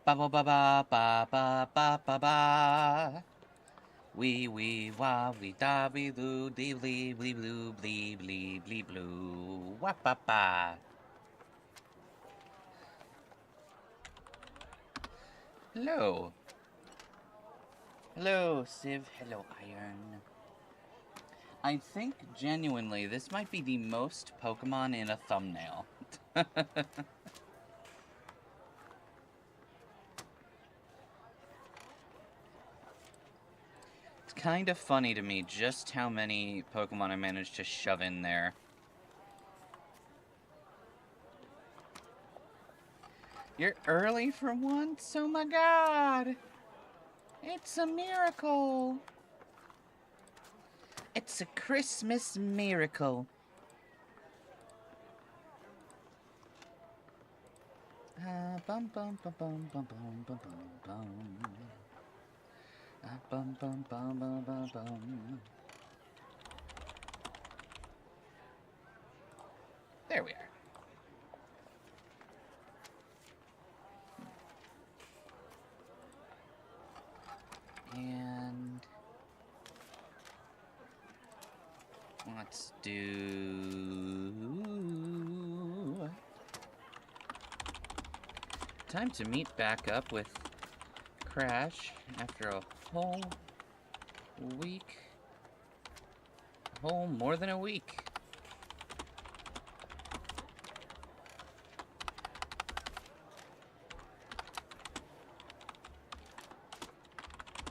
Ba ba ba ba ba ba ba ba ba. Wee wah wee da wee loo dee blee blee blue blee blee blee blue. Wah ba ba. Hello. Hello, Civ. Hello, Iron. I think, genuinely, this might be the most Pokemon in a thumbnail. It's kind of funny to me just how many Pokemon I managed to shove in there. You're early for once? Oh my god! It's a miracle! It's a Christmas miracle. Bum bum bum bum bum bum bum bum bum. Bum bum bum bum bum bum. There we are. And let's do... Time to meet back up with Crash after a whole week. More than a week.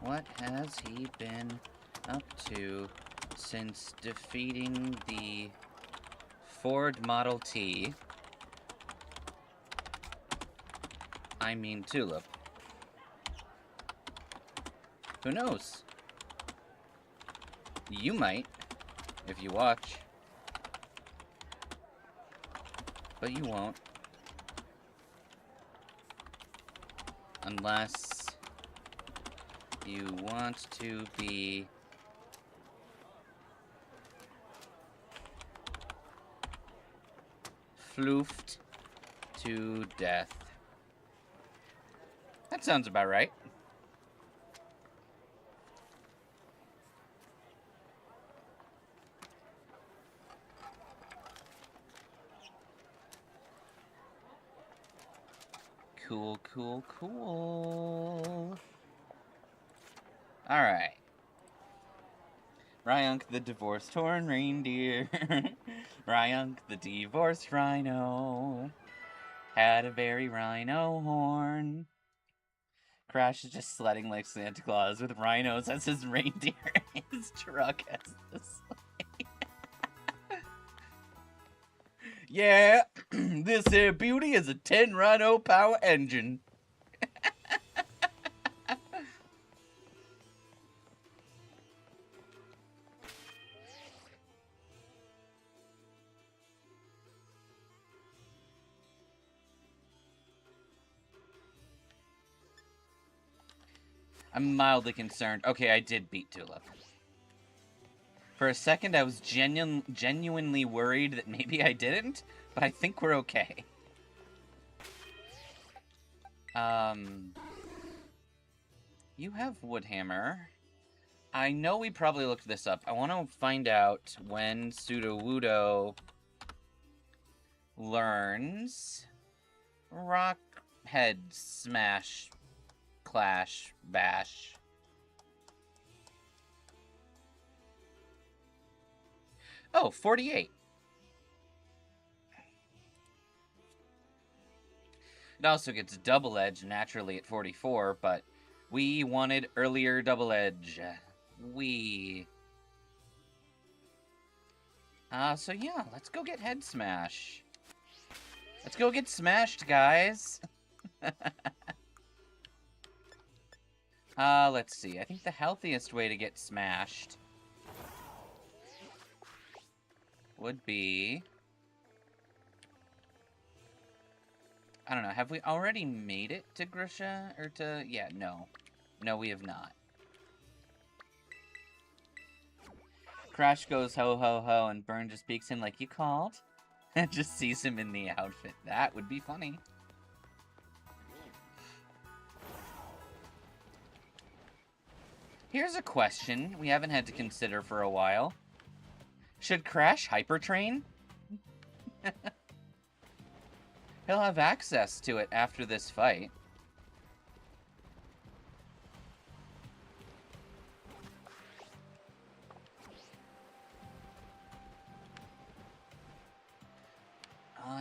What has he been up to since defeating the Ford Model T? I mean Tulip. Who knows? You might, if you watch. But you won't. Unless you want to be floofed to death. That sounds about right. Cool, cool, cool. Alright. Ryunk the divorced horn reindeer. Ryunk the divorced rhino. Had a very rhino horn. Crash is just sledding like Santa Claus with rhinos as his reindeer and his truck as the sleigh. Yeah, this here beauty is a 10 rhino power engine. I'm mildly concerned. Okay, I did beat Tulip. For a second, I was genuinely worried that maybe I didn't, but I think we're okay. You have Woodhammer. I know we probably looked this up. I want to find out when Sudowoodo learns Rock Head Smash Clash Bash. Oh, 48. It also gets Double Edge naturally at 44, but we wanted earlier Double Edge. So yeah, let's go get Head Smash. Let's go get smashed, guys. Let's see. I think the healthiest way to get smashed would be... I don't know. Have we already made it to Grusha? Or to... Yeah, no. No, we have not. Crash goes ho ho ho and Burn just peeks in like, you called? And just sees him in the outfit. That would be funny. Here's a question we haven't had to consider for a while. Should Crash hypertrain? He'll have access to it after this fight.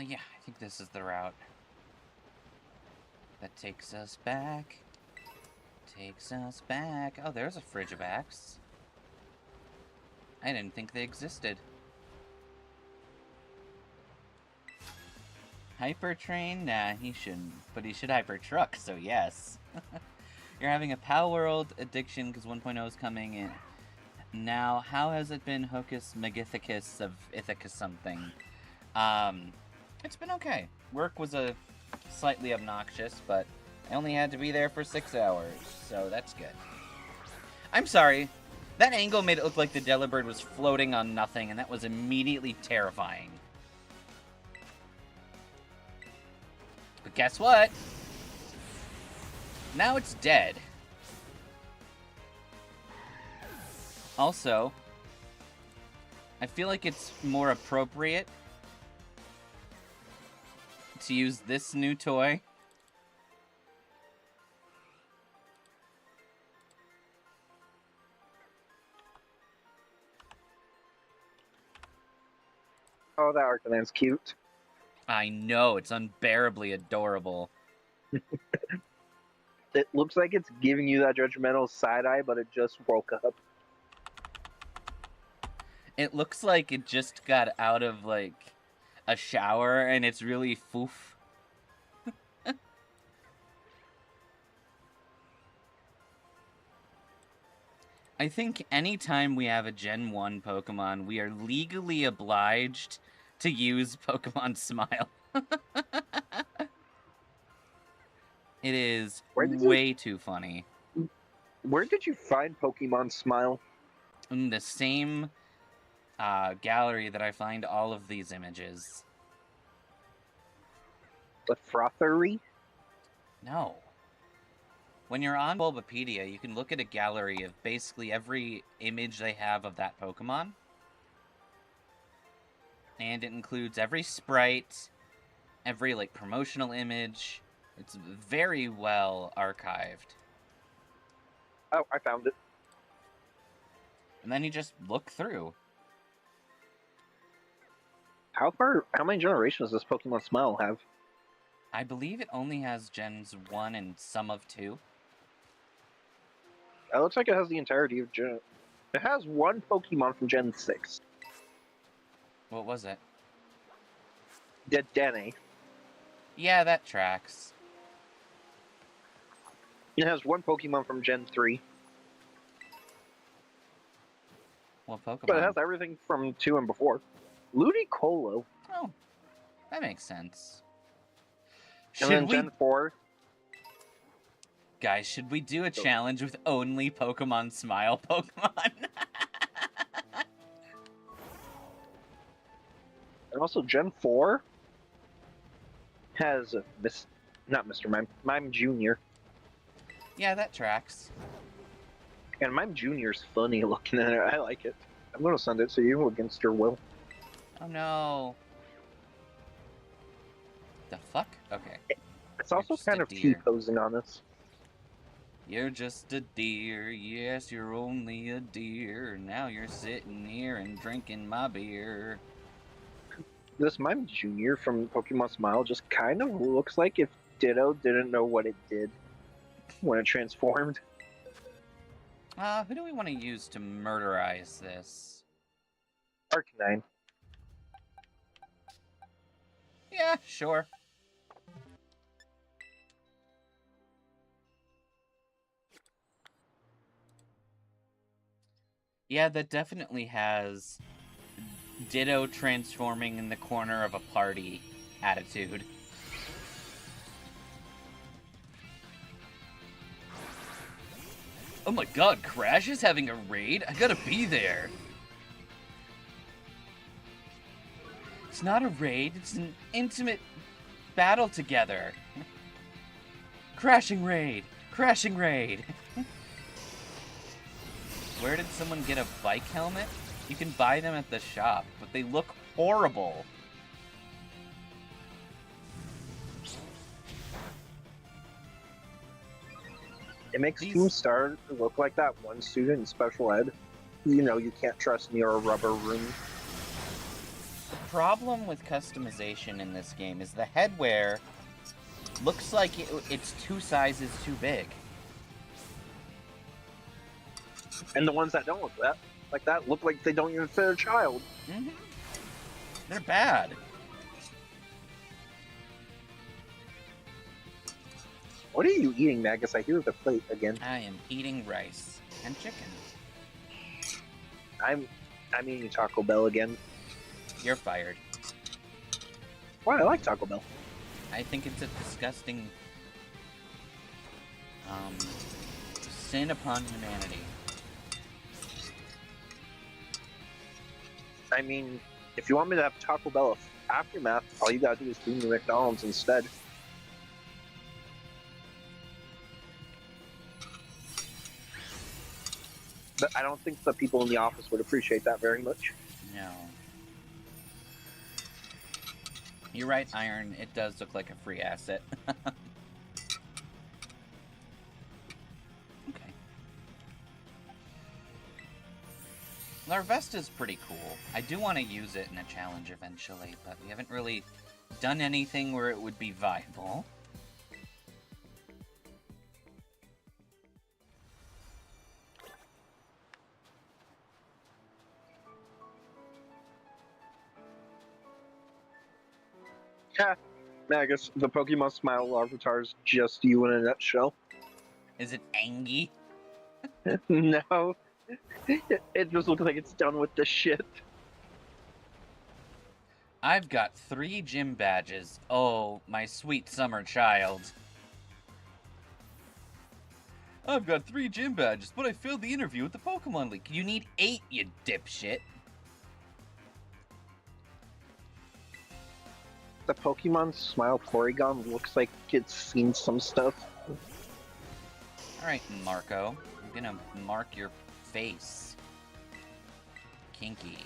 Yeah, I think this is the route. That takes us back. Takes us back. Oh, there's a Frigibax. I didn't think they existed. Hypertrain? Nah, he shouldn't. But he should hypertruck, so yes. You're having a Pal World addiction because 1.0 is coming in. Now, how has it been Hocus Magithicus of Ithaca something? It's been okay. Work was slightly obnoxious, but I only had to be there for 6 hours, so that's good. I'm sorry. That angle made it look like the Delibird was floating on nothing, and that was immediately terrifying. But guess what? Now it's dead. Also, I feel like it's more appropriate to use this new toy. Oh, that Arcanon's cute. I know, it's unbearably adorable. It looks like it's giving you that judgmental side eye, but it just woke up. It looks like it just got out of, like, a shower, and it's really foof. I think anytime we have a Gen 1 Pokemon, we are legally obliged to use Pokemon Smile. It is way too funny. Where did you find Pokemon Smile? In the same gallery that I find all of these images. The Frothery? No. When you're on Bulbapedia, you can look at a gallery of basically every image they have of that Pokemon. And it includes every sprite, every, like, promotional image. It's very well archived. Oh, I found it. And then you just look through. How many generations does Pokemon Smile have? I believe it only has Gens 1 and some of 2. It looks like it has the entirety of Gen... It has one Pokemon from Gen 6. What was it? Dedenne. Yeah, that tracks. It has one Pokemon from Gen 3. What Pokemon? But it has everything from 2 and before. Ludicolo. Oh, that makes sense. And then Gen 4. Guys, should we do a challenge with only Pokemon Smile Pokemon? And also Gen 4 has not Mr. Mime, Mime Jr. Yeah, that tracks. And Mime Jr.'s funny looking at it. I like it. I'm going to send it to you against your will. Oh no. The fuck? Okay. It's also kind of T-posing on this. You're just a deer, yes, you're only a deer. Now you're sitting here and drinking my beer. This Mime Jr. from Pokemon Smile just kind of looks like if Ditto didn't know what it did when it transformed. Who do we want to use to murderize this? Arcanine. Yeah, sure. Yeah, that definitely has Ditto transforming in the corner of a party attitude. Oh my god, Crash is having a raid? I gotta be there. It's not a raid, it's an intimate battle together. Crashing raid! Crashing raid! Where did someone get a bike helmet? You can buy them at the shop, but they look horrible. It makes Tombstar look like that one student in special ed. You know, you can't trust near a rubber room. The problem with customization in this game is the headwear looks like it's 2 sizes too big. And the ones that don't look like that look like they don't even fit a child. Mm-hmm. They're bad. What are you eating, Magus? I hear the plate again. I am eating rice and chicken. I'm eating Taco Bell again. You're fired. Why? I like Taco Bell. I think it's a disgusting sin upon humanity. I mean, if you want me to have Taco Bell aftermath, all you gotta do is do me McDonald's instead. But I don't think the people in the office would appreciate that very much. No. You're right, Iron. It does look like a free asset. Okay. Larvesta's pretty cool. I do want to use it in a challenge eventually, but we haven't really done anything where it would be viable. Ha! Magus, the Pokemon Smile Larvitar is just you in a nutshell. Is it Angie? No. It just looks like it's done with the shit. I've got 3 gym badges. Oh, my sweet summer child. I've got 3 gym badges, but I failed the interview at the Pokemon League. You need 8, you dipshit. The Pokemon Smile Porygon looks like it's seen some stuff. Alright, Marco. I'm gonna mark your face. Kinky.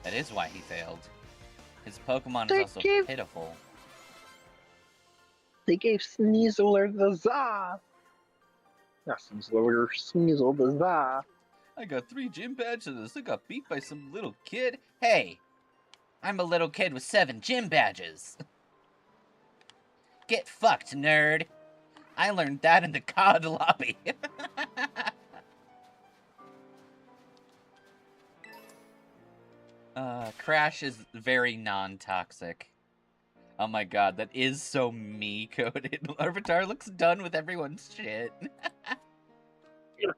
That is why he failed. His Pokemon is also pitiful. They gave Sneasler the Za! Not Sneasler, Sneasel the Za. I got 3 gym badges and I got beat by some little kid. Hey! I'm a little kid with 7 gym badges. Get fucked, nerd. I learned that in the COD lobby. Crash is very non-toxic. Oh my god, that is so me-coded. Larvitar looks done with everyone's shit.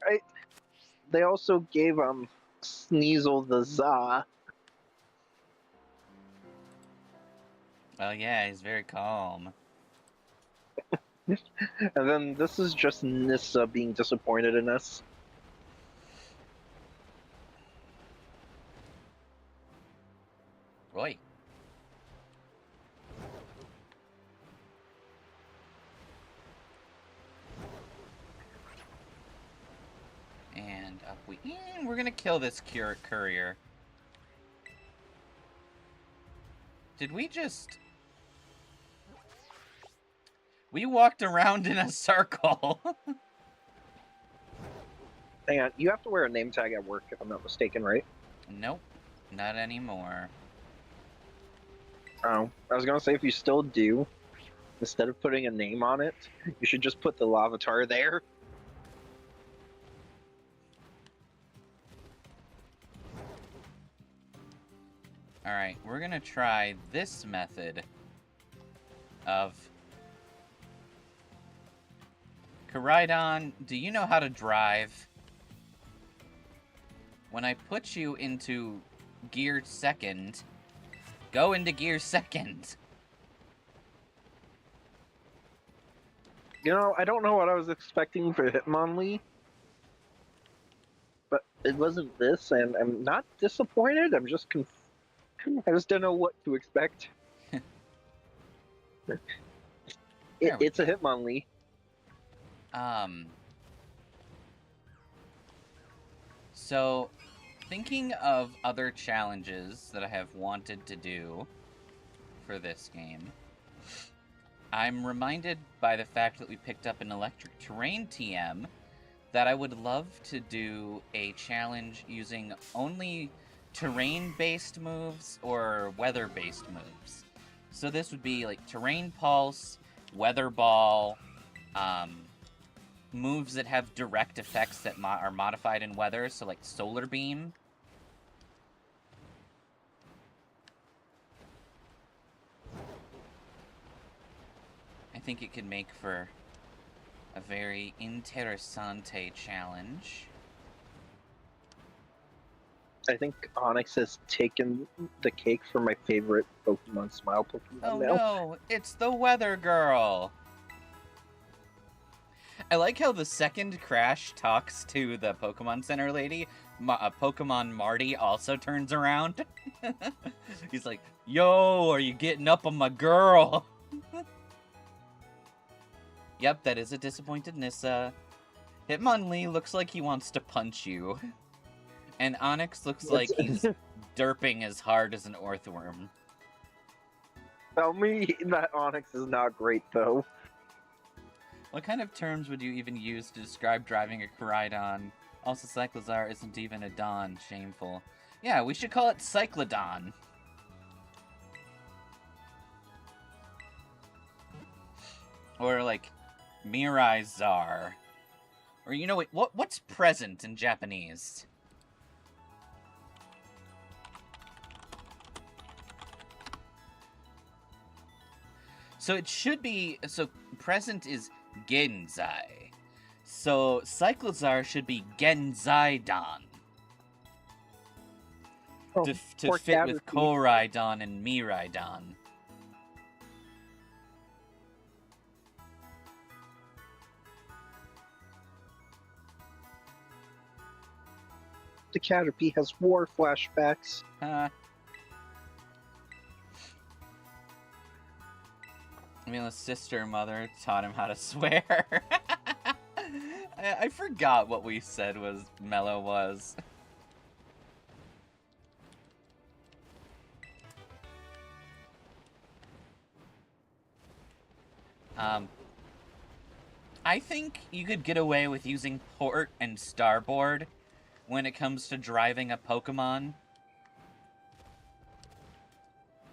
Right? They also gave Sneasel the Za. Oh yeah, he's very calm. And then this is just Nissa being disappointed in us. Roy. And up we... we're gonna kill this courier. Did we just... We walked around in a circle. Hang on, you have to wear a name tag at work if I'm not mistaken, right? Nope, not anymore. Oh, I was gonna say if you still do, instead of putting a name on it, you should just put the Larvitar there. Alright, we're gonna try this method of... Koraidon, do you know how to drive? When I put you into gear second, go into gear second. You know, I don't know what I was expecting for Hitmonlee, but it wasn't this, and I'm not disappointed. I'm just I just don't know what to expect. It's a Hitmonlee. So, thinking of other challenges that I have wanted to do for this game, I'm reminded by the fact that we picked up an electric terrain TM that I would love to do a challenge using only terrain-based moves or weather-based moves. So this would be like Terrain Pulse, Weather Ball, moves that have direct effects that are modified in weather, so like Solar Beam. I think it could make for a very interessante challenge. I think Onyx has taken the cake for my favorite Pokemon Smile Pokemon Oh now. no, it's the Weather Girl! I like how the second Crash talks to the Pokemon Center lady, Pokemon Marty also turns around. He's like, yo, are you getting up on my girl? Yep, that is a disappointed Nissa. Hitmonlee looks like he wants to punch you. And Onyx looks like he's derping as hard as an Orthworm. Tell me that Onyx is not great, though. What kind of terms would you even use to describe driving a Koraidon? Also, Cyclizar isn't even a Don. Shameful. Yeah, we should call it Cyclodon. Or, like, Mirai-Zar. Or, you know, what's present in Japanese? So it should be, so present is Genzai. So Cyclizar should be Genzaidon. Oh, to fit with Koraidon and Miraidon. The Caterpie has war flashbacks. Mila's sister mother taught him how to swear. I forgot what we said was Mellow was. I think you could get away with using port and starboard when it comes to driving a Pokemon.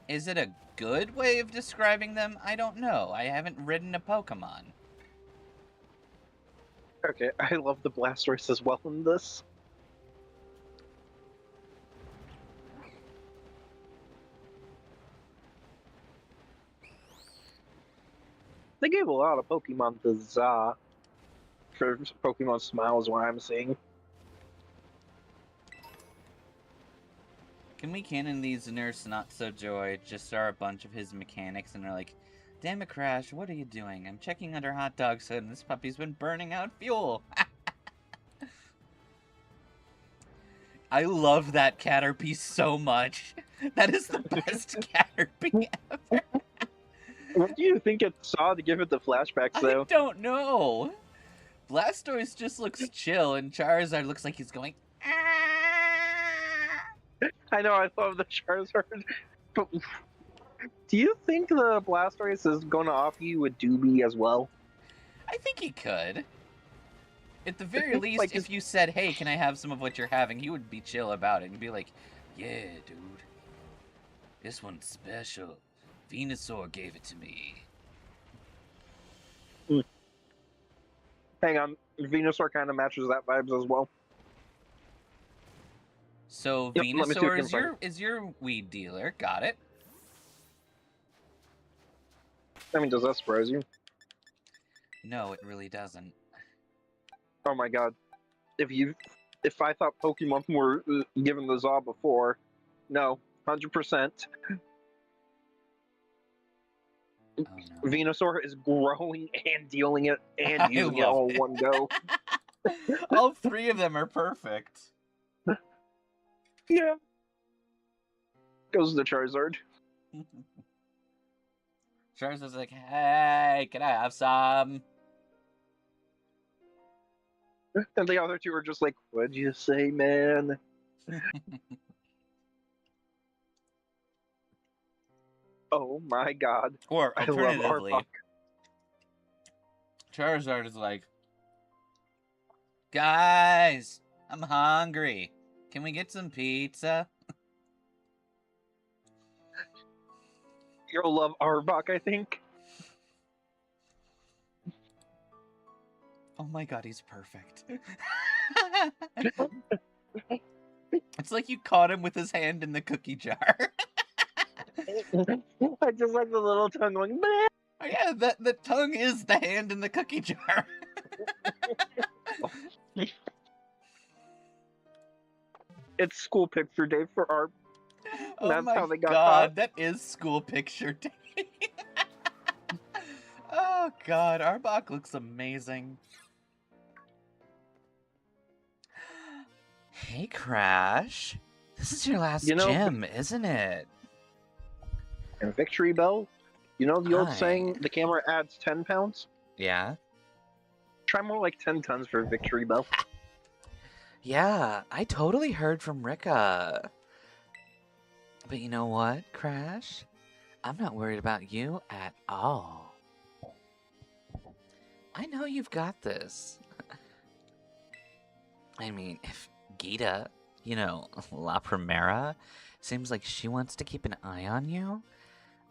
Is it a good way of describing them? I don't know. I haven't ridden a Pokemon. Okay, I love the Blastoise as well in this. They gave a lot of Pokemon to Za for Pokemon Smile is what I'm seeing. Can we canon these Nurse Not So Joy just are a bunch of his mechanics and are like, damn it, Crash, what are you doing? I'm checking under Hot Dog's hood and this puppy's been burning out fuel. I love that Caterpie so much. That is the best Caterpie ever. What do you think it saw to give it the flashbacks, though? I don't know. Blastoise just looks chill, and Charizard looks like he's going, ah! I know, I love the Charizard. But do you think the Blastoise is going to offer you a doobie as well? I think he could. At the very least, like, if you said, hey, can I have some of what you're having, he would be chill about it. And be like, yeah, dude. This one's special. Venusaur gave it to me. Hang on, Venusaur kind of matches that vibes as well. So Yep, Venusaur is your weed dealer. Got it. I mean, does that surprise you? No, it really doesn't. Oh my god. If I thought Pokemon were given the Zaw before, no, 100%. Oh, no. Venusaur is growing and dealing it and using it all in one go. All three of them are perfect. Yeah. Goes the Charizard. Charizard's like, hey, can I have some? And the other two are just like, what'd you say, man? Oh my god. Or I love alternatively, Arbok. Charizard is like, guys, I'm hungry. Can we get some pizza? You'll love Arbok, I think. Oh my god, he's perfect. It's like you caught him with his hand in the cookie jar. I just like the little tongue going, bleh. Oh yeah, the tongue is the hand in the cookie jar. It's school picture day for Arb. Oh That's my how they got god, caught. that is school picture day. Oh god, Arbok looks amazing. Hey Crash, this is your last gym, isn't it? And Victory Bell, you know the old Hi. saying, the camera adds 10 pounds? Yeah? Try more like 10 tons for Victory Bell. Yeah, I totally heard from Rika. But you know what, Crash? I'm not worried about you at all. I know you've got this. I mean, if Gita, you know, La Primera, seems like she wants to keep an eye on you,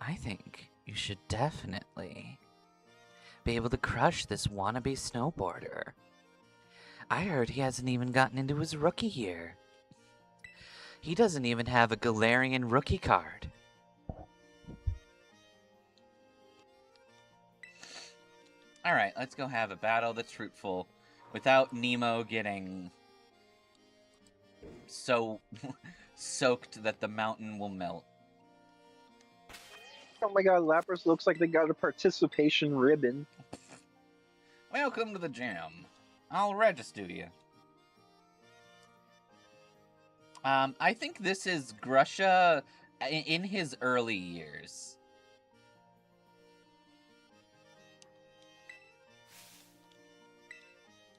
I think you should definitely be able to crush this wannabe snowboarder. I heard he hasn't even gotten into his rookie year. He doesn't even have a Galarian rookie card. Alright, let's go have a battle that's fruitful without Nemo getting so soaked that the mountain will melt. Oh my god, Lapras looks like they got a participation ribbon. Welcome to the gym. I'll register you. I think this is Grusha in his early years.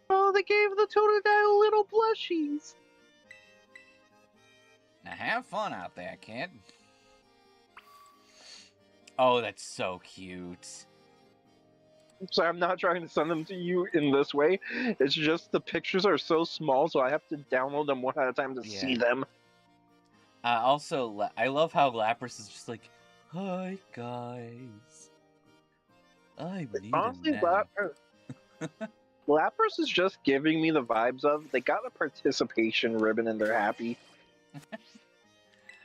Oh, they gave the Totodile little plushies. Now have fun out there, kid. Oh, that's so cute. So I'm not trying to send them to you in this way. It's just the pictures are so small, so I have to download them one at a time to see them. Also, I love how Lapras is just like, hi, guys. I need Honestly, a nap. Lapras is just giving me the vibes of they got a participation ribbon and they're happy.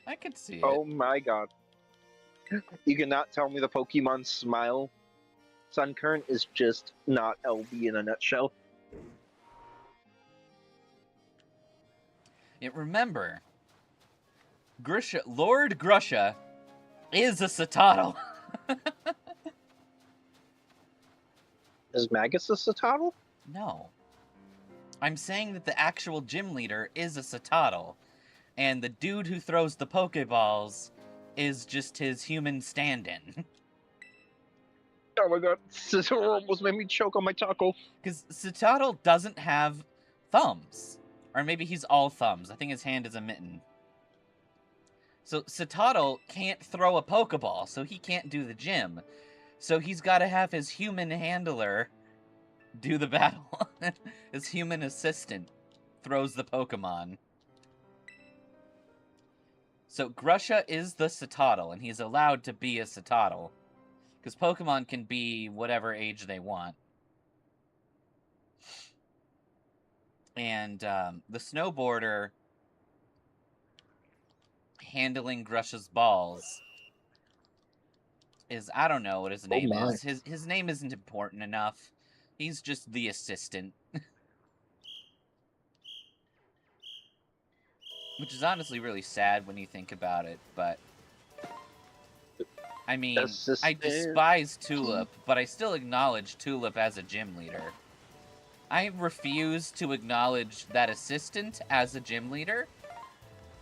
I could see it. Oh my god. You cannot tell me the Pokemon smile. Suncurrent is just not LB in a nutshell. Yet remember, Grusha, Lord Grusha is a Citadel. Is Magus a Citadel? No. I'm saying that the actual gym leader is a Citadel, and the dude who throws the Pokeballs is just his human stand-in. Oh my god, Scissor almost made me choke on my taco. Because Citadel doesn't have thumbs. Or maybe he's all thumbs. I think his hand is a mitten. So Citadel can't throw a Pokeball, so he can't do the gym. So he's got to have his human handler do the battle. His human assistant throws the Pokemon. So Grusha is the Citadel, and he's allowed to be a Citadel. Because Pokemon can be whatever age they want. And the snowboarder handling Grusha's balls is, I don't know what his name is. His name isn't important enough. He's just the assistant. Which is honestly really sad when you think about it, but... I mean, I despise Tulip, but I still acknowledge Tulip as a gym leader. I refuse to acknowledge that assistant as a gym leader.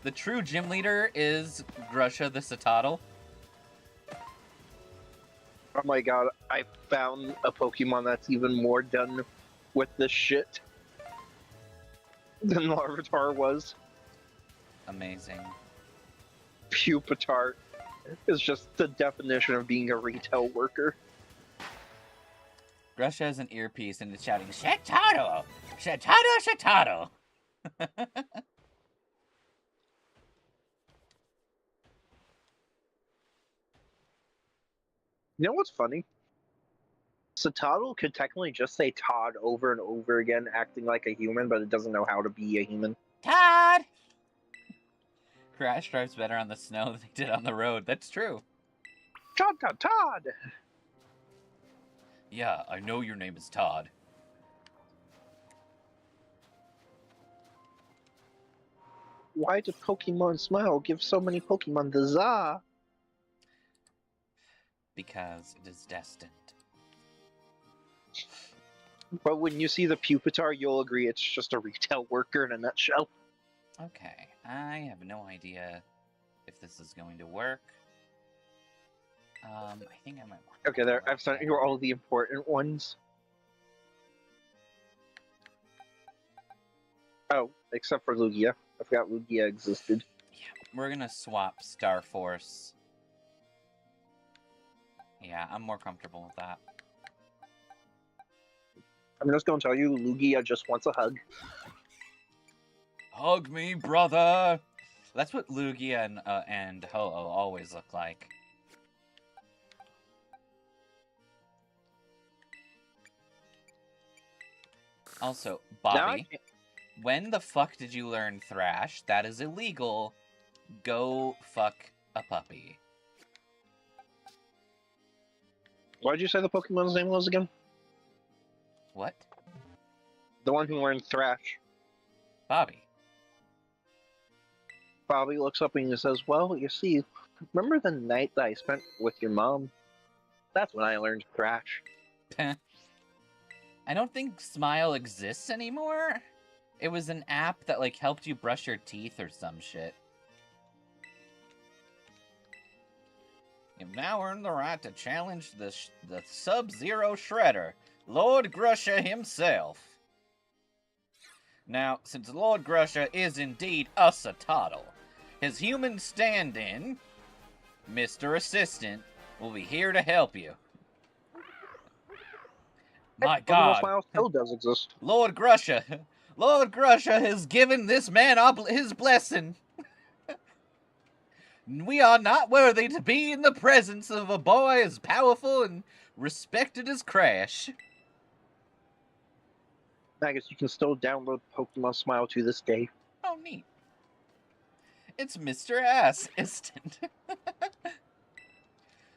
The true gym leader is Grusha the Citadel. Oh my god, I found a Pokemon that's even more done with this shit than Larvitar was. Amazing. Pupitar is just the definition of being a retail worker. Grusha has an earpiece and is shouting, Shatado! Shatado! Shatado! You know what's funny? Satotl could technically just say Todd over and over again, acting like a human, but it doesn't know how to be a human. Todd! Crash drives better on the snow than he did on the road. That's true. Todd, Todd, Todd! Yeah, I know your name is Todd. Why did Pokemon Smile give so many Pokemon the za? Because it is destined. But when you see the Pupitar, you'll agree it's just a retail worker in a nutshell. Okay, I have no idea if this is going to work. I think I might want to... Okay, there. I've sent you all the important ones. Oh, except for Lugia. I forgot Lugia existed. Yeah, we're gonna swap Star Force. Yeah, I'm more comfortable with that. I'm just gonna tell you, Lugia just wants a hug. Hug me, brother! That's what Lugia and Ho-Oh always look like. Also, Bobby, when the fuck did you learn Thrash? That is illegal. Go fuck a puppy. What did you say the Pokemon's name was again? What? The one who learned Thrash. Bobby. Bobby looks up and he says, well, you see, remember the night that I spent with your mom? That's when I learned Thrash. I don't think Smile exists anymore. It was an app that, like, helped you brush your teeth or some shit. You've now earned the right to challenge the Sub-Zero Shredder, Lord Grusha himself. Now, since Lord Grusha is indeed a Satotl, his human stand-in, Mr. Assistant, will be here to help you. My God, Smile still does exist. Lord Grusha has given this man his blessing. We are not worthy to be in the presence of a boy as powerful and respected as Crash. Magus, you can still download Pokemon Smile to this day. Oh, neat. It's Mr. Assistant.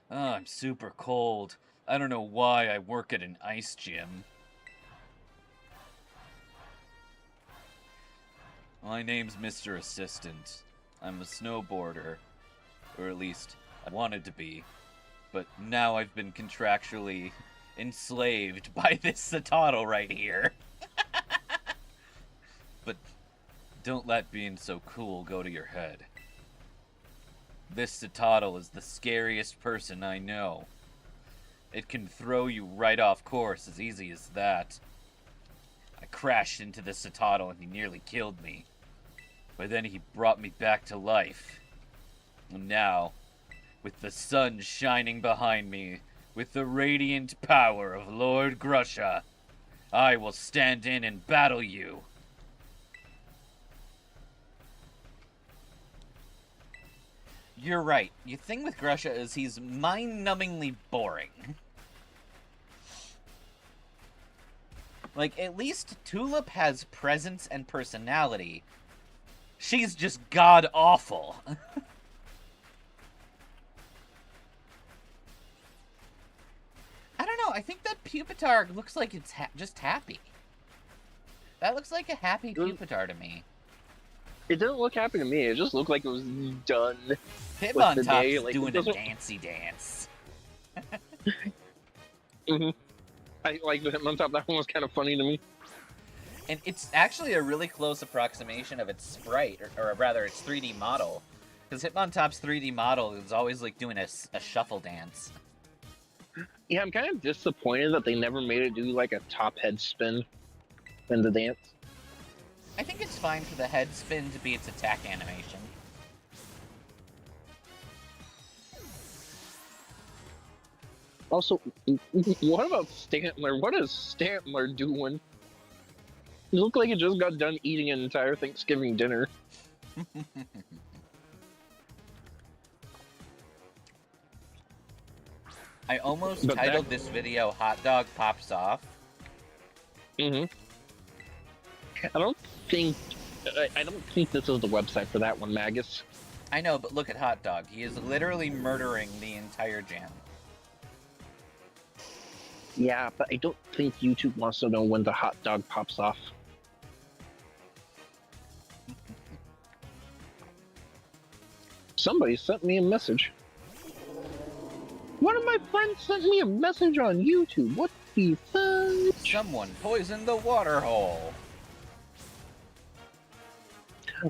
Oh, I'm super cold. I don't know why I work at an ice gym. My name's Mr. Assistant. I'm a snowboarder. Or at least, I wanted to be. But now I've been contractually enslaved by this Satotl right here. But don't let being so cool go to your head. This Satotl is the scariest person I know. It can throw you right off course as easy as that. I crashed into the Satotl and he nearly killed me. But then he brought me back to life. And now, with the sun shining behind me, with the radiant power of Lord Grusha, I will stand in and battle you. You're right. The thing with Grusha is he's mind-numbingly boring. Like, at least Tulip has presence and personality. She's just god-awful. I don't know, I think that Pupitar looks like it's just happy. That looks like a happy Pupitar to me. It didn't look happy to me, it just looked like it was done. Hitmontop's like, doing a dancey dance. I like the Hitmontop, that one was kind of funny to me. And it's actually a really close approximation of its sprite, or rather its 3D model. Because Hitmontop's 3D model is always like doing a shuffle dance. Yeah, I'm kind of disappointed that they never made it do like a top head spin in the dance. I think it's fine for the head spin to be its attack animation. Also, what about Stantler? What is Stantler doing? It looked like it just got done eating an entire Thanksgiving dinner. I almost titled this video "Hot Dog Pops Off." I don't think this is the website for that one, Magus. I know, but look at Hot Dog. He is literally murdering the entire jam. Yeah, but I don't think YouTube wants to know when the hot dog pops off. Somebody sent me a message. One of my friends sent me a message on YouTube. What the fuck? Someone poisoned the water hole.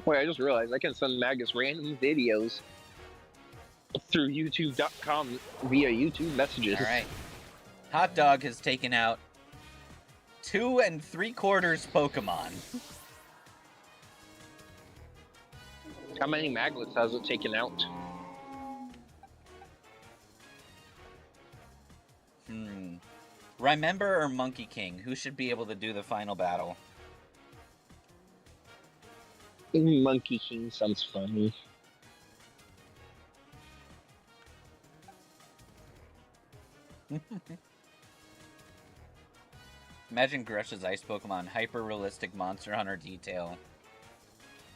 Wait, I just realized I can send Magus random videos through YouTube.com via YouTube messages. Alright. Hot Dog has taken out 2 3/4 Pokemon. How many Maglets has it taken out? Remember or Monkey King? Who should be able to do the final battle? Monkey King sounds funny. Imagine Grusha's ice Pokemon, hyper-realistic Monster Hunter detail.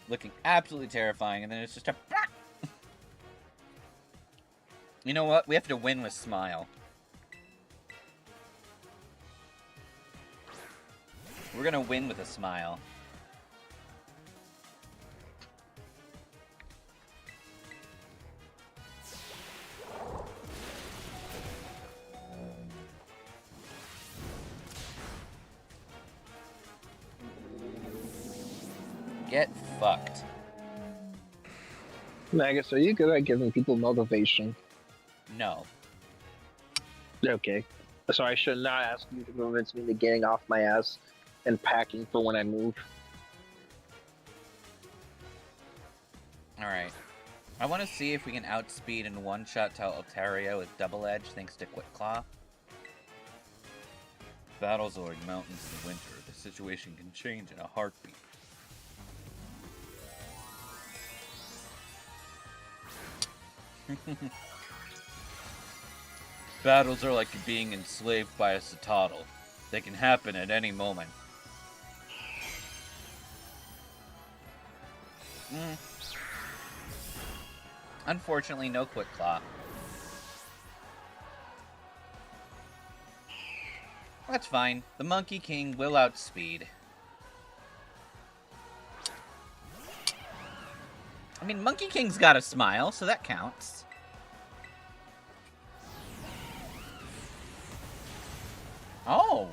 Looking absolutely terrifying, and then it's just a... You know what? We have to win with Smile. We're gonna win with a smile. Get fucked. Magus, are you good at giving people motivation? No. Okay. So I should not ask you to convince me to getting off my ass and packing for when I move. Alright. I want to see if we can outspeed and one-shot Altaria with Double Edge thanks to Quick Claw. Battles are like mountains in the winter. The situation can change in a heartbeat. Battles are like being enslaved by a Citadel. They can happen at any moment. Unfortunately, no Quick Claw. That's fine. The Monkey King will outspeed. I mean, Monkey King's got a smile, so that counts. Oh!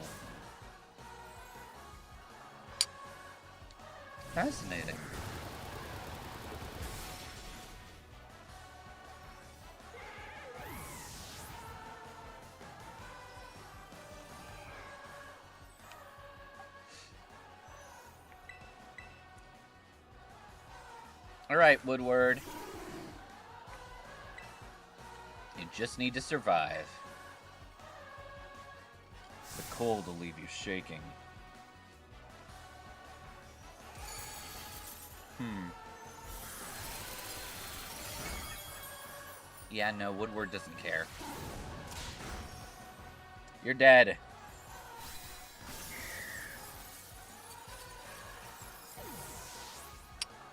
Fascinating. Alright, Woodward. You just need to survive. The cold will leave you shaking. Yeah, no, Woodward doesn't care. You're dead.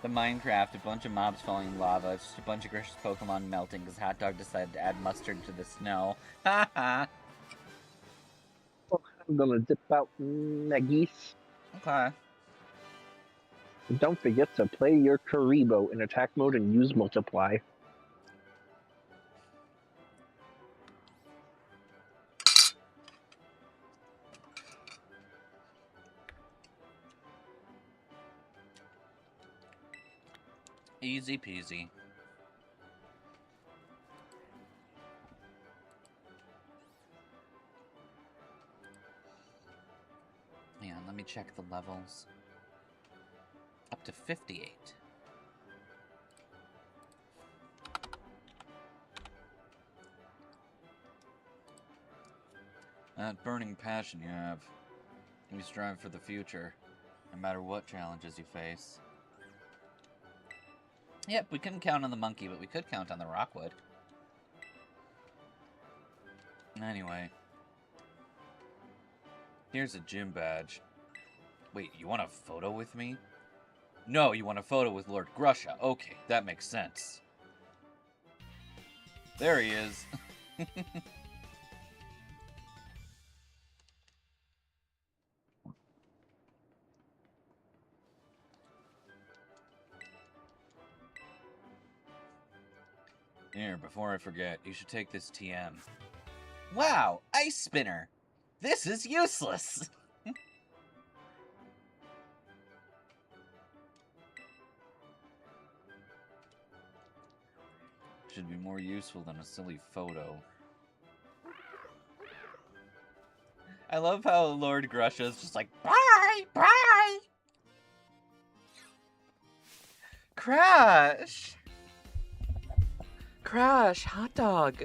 The Minecraft, a bunch of mobs falling in lava. It's just a bunch of Grusha's Pokemon melting because Hot Dog decided to add mustard to the snow. Ha ha! I'm gonna dip out, Magus. Okay. Don't forget to play your Karibo in attack mode and use multiply. Easy peasy. check the levels. Up to 58. That burning passion you have. You strive for the future, no matter what challenges you face. Yep, we couldn't count on the monkey, but we could count on the rockwood. Anyway. Here's a gym badge. Wait, you want a photo with me? No, you want a photo with Lord Grusha. Okay, that makes sense. There he is. Here, before I forget, you should take this TM. Wow, ice spinner! This is useless! Should be more useful than a silly photo. I love how Lord Grusha is just like, bye! Bye! Crash! Crash, hot dog!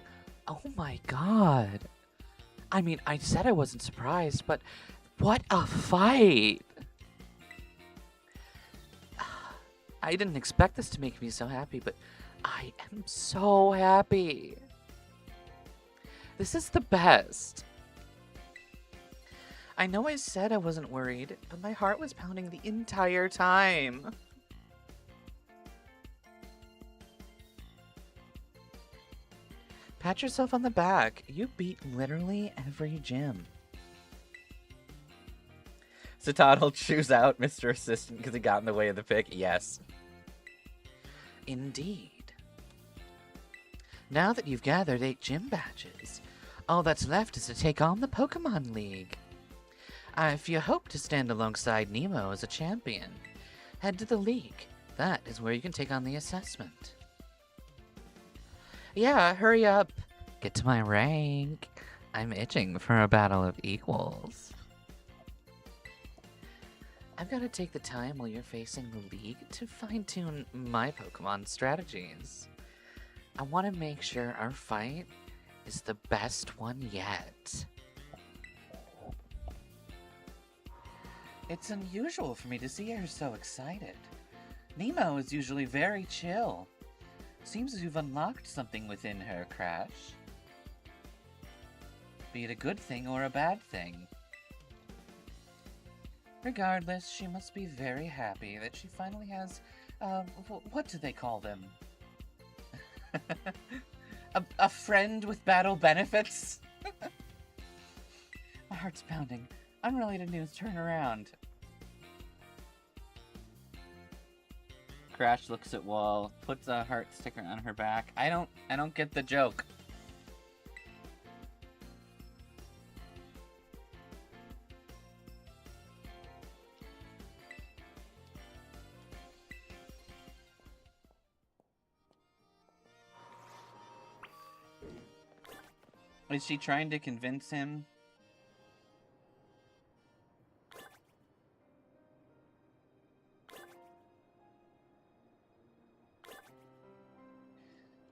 Oh my god. I mean, I said I wasn't surprised, but what a fight! I didn't expect this to make me so happy, but I am so happy. This is the best. I know I said I wasn't worried, but my heart was pounding the entire time. Pat yourself on the back. You beat literally every gym. So Todd will choose out Mr. Assistant because he got in the way of the pick. Yes. Indeed. Now that you've gathered 8 gym badges, all that's left is to take on the Pokemon League. If you hope to stand alongside Nemo as a champion, head to the league. That is where you can take on the assessment. Yeah, hurry up. Get to my rank. I'm itching for a battle of equals. I've got to take the time while you're facing the league to fine-tune my Pokemon strategies. I want to make sure our fight is the best one yet. It's unusual for me to see her so excited. Nemo is usually very chill. Seems as you've unlocked something within her, Crash. Be it a good thing or a bad thing. Regardless, she must be very happy that she finally has, what do they call them? a friend with battle benefits? My heart's pounding. Unrelated news, turn around. Crash looks at Wall, puts a heart sticker on her back. I don't get the joke. Is she trying to convince him?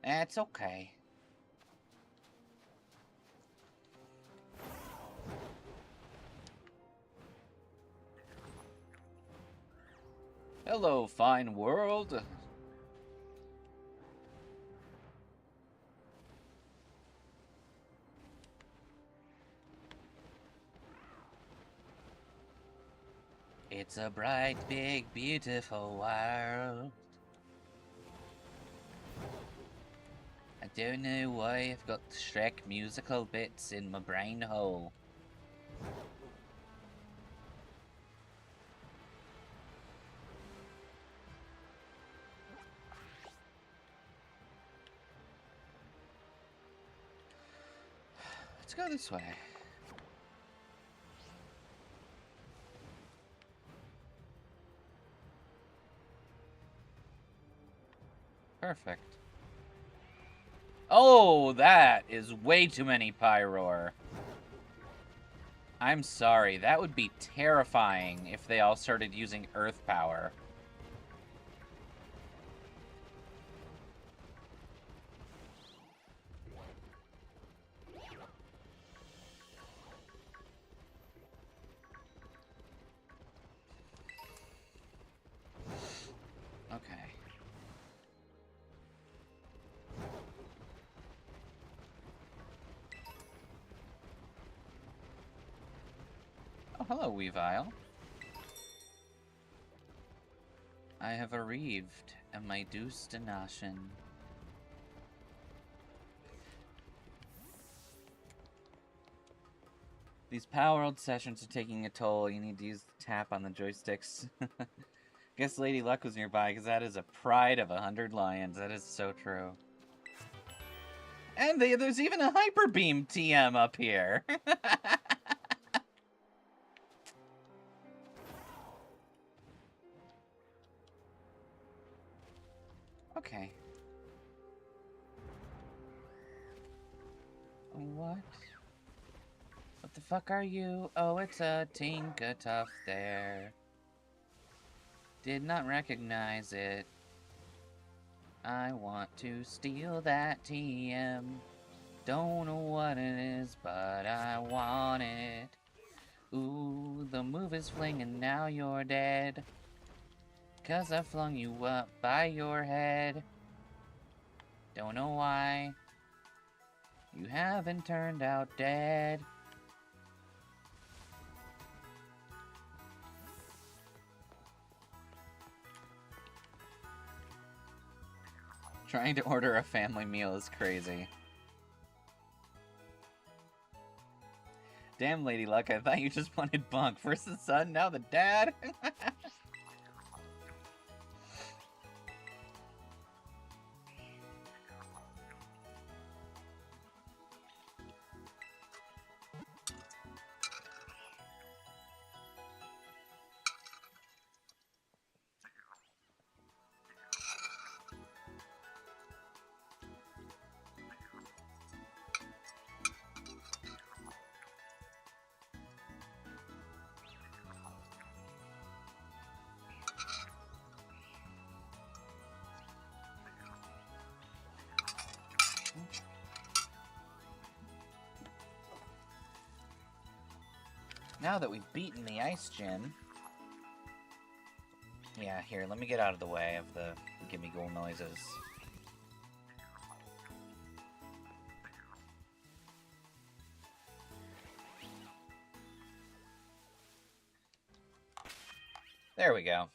That's okay. Hello, fine world. It's a bright, big, beautiful world. I don't know why I've got Shrek musical bits in my brain hole. Let's go this way. Perfect. Oh, that is way too many Pyroar. I'm sorry, that would be terrifying if they all started using earth power. Okay. Oh, hello, Weavile. I have arrived at my destination. These power-old sessions are taking a toll. You need to use the tap on the joysticks. Guess Lady Luck was nearby, because that is a pride of 100 lions. That is so true. And there's even a Hyper Beam TM up here. Okay. What? What the fuck are you? Oh, it's a Tinkatuff there. Did not recognize it. I want to steal that TM. Don't know what it is, but I want it. Ooh, the move is flinging, now you're dead. 'Cause I flung you up by your head. Don't know why. You haven't turned out dead. Trying to order a family meal is crazy. Damn, Lady Luck, I thought you just wanted Bonk. First the son, now the dad. Now that we've beaten the Ice Gym... Yeah, here, let me get out of the way of the gimme ghoul noises. There we go.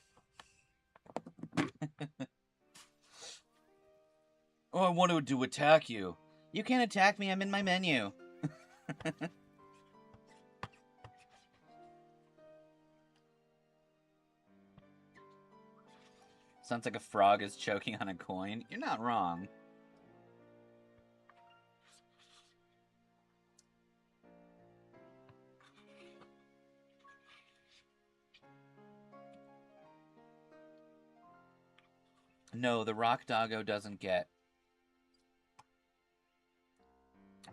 Oh, I wanted to attack you. You can't attack me, I'm in my menu. Sounds like a frog is choking on a coin. You're not wrong. No, the rock doggo doesn't get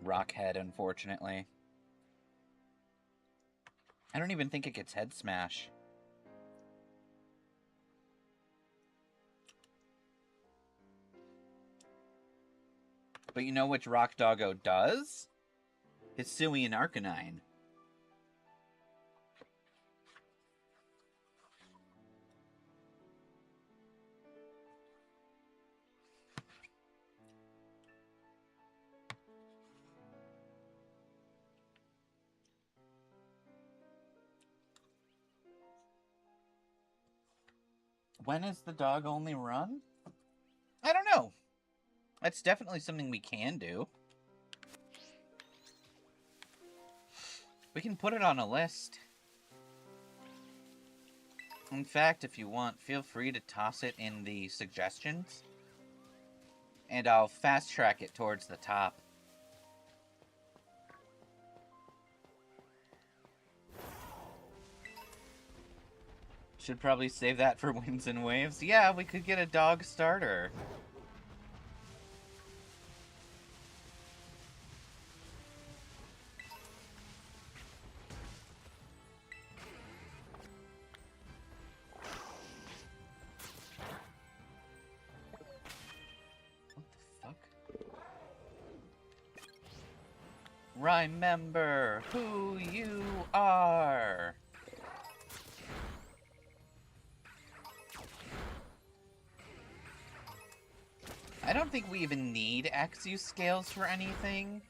rock head, unfortunately. I don't even think it gets head smash. But you know which rock doggo does? Hisuian Arcanine. When is the dog only run? I don't know. That's definitely something we can do. We can put it on a list. In fact, if you want, feel free to toss it in the suggestions. And I'll fast track it towards the top. Should probably save that for Winds and Waves. Yeah, we could get a dog starter. Remember who you are. I don't think we even need XU scales for anything.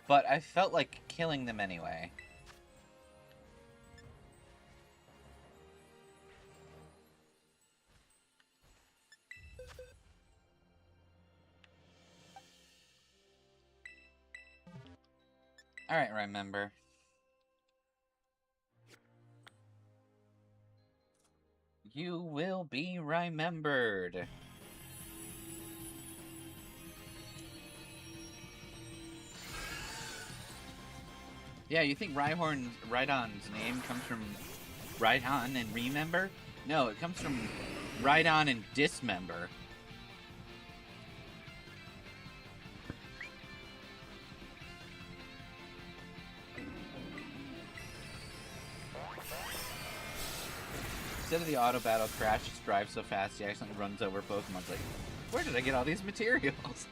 But I felt like killing them anyway. Alright, remember. You will be remembered. Yeah, you think Rhydon's name comes from Rhydon and remember? No, it comes from Rhydon and dismember. Instead of the auto battle, Crash just drives so fast he accidentally runs over Pokemon's like, where did I get all these materials?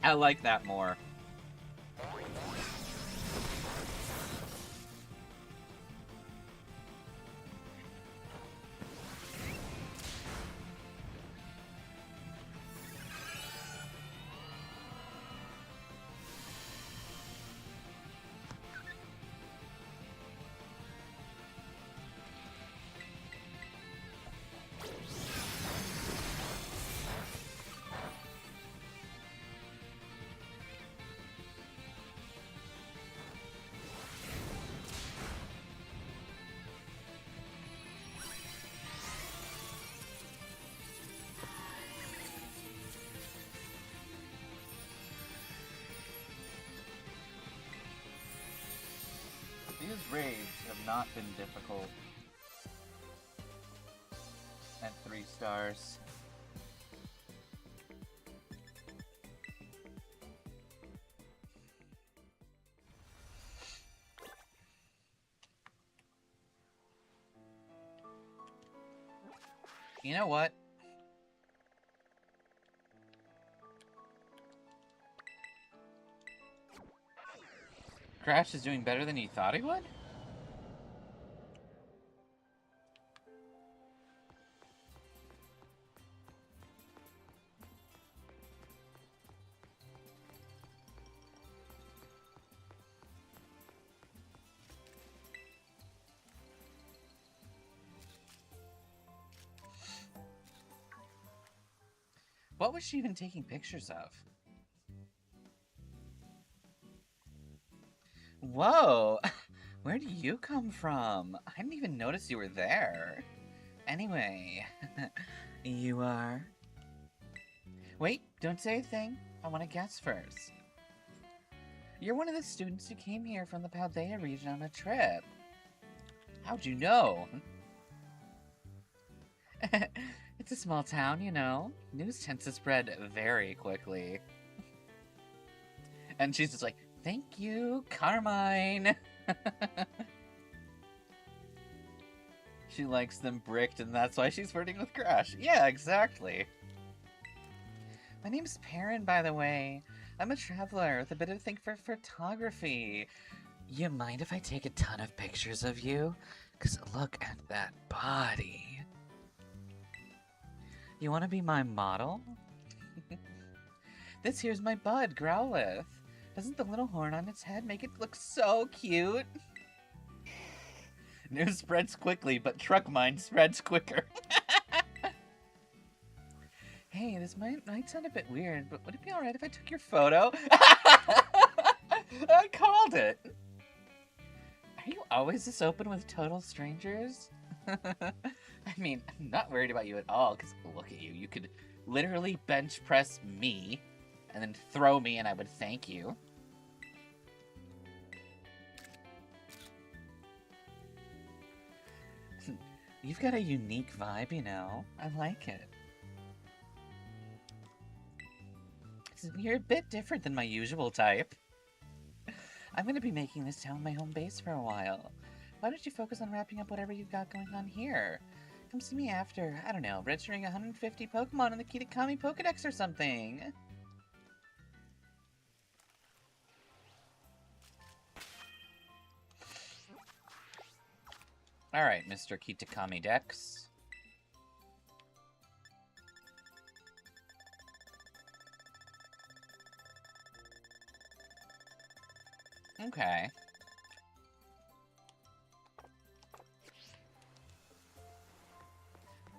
I like that more. These raids have not been difficult at 3 stars. You know what? Crash is doing better than he thought he would? What was she even taking pictures of? Whoa! Where do you come from? I didn't even notice you were there. Anyway, you are... Wait, don't say a thing. I want to guess first. You're one of the students who came here from the Paldea region on a trip. How'd you know? It's a small town, you know. News tends to spread very quickly. And she's just like, thank you, Carmine. She likes them bricked, and that's why she's flirting with Crash. Yeah, exactly. My name's Perrin, by the way. I'm a traveler with a bit of a thing for photography. You mind if I take a ton of pictures of you? Because look at that body. You want to be my model? This here's my bud, Growlithe. Doesn't the little horn on its head make it look so cute? News spreads quickly, but truck mind spreads quicker. Hey, this might sound a bit weird, but would it be alright if I took your photo? I called it! Are you always this open with total strangers? I mean, I'm not worried about you at all, because look at you. You could literally bench press me, and then throw me, and I would thank you. You've got a unique vibe, you know. I like it. You're a bit different than my usual type. I'm going to be making this town my home base for a while. Why don't you focus on wrapping up whatever you've got going on here? Come see me after, I don't know, registering 150 Pokemon in the Kitakami Pokedex or something. Alright, Mr. Kitakami Dex. Okay.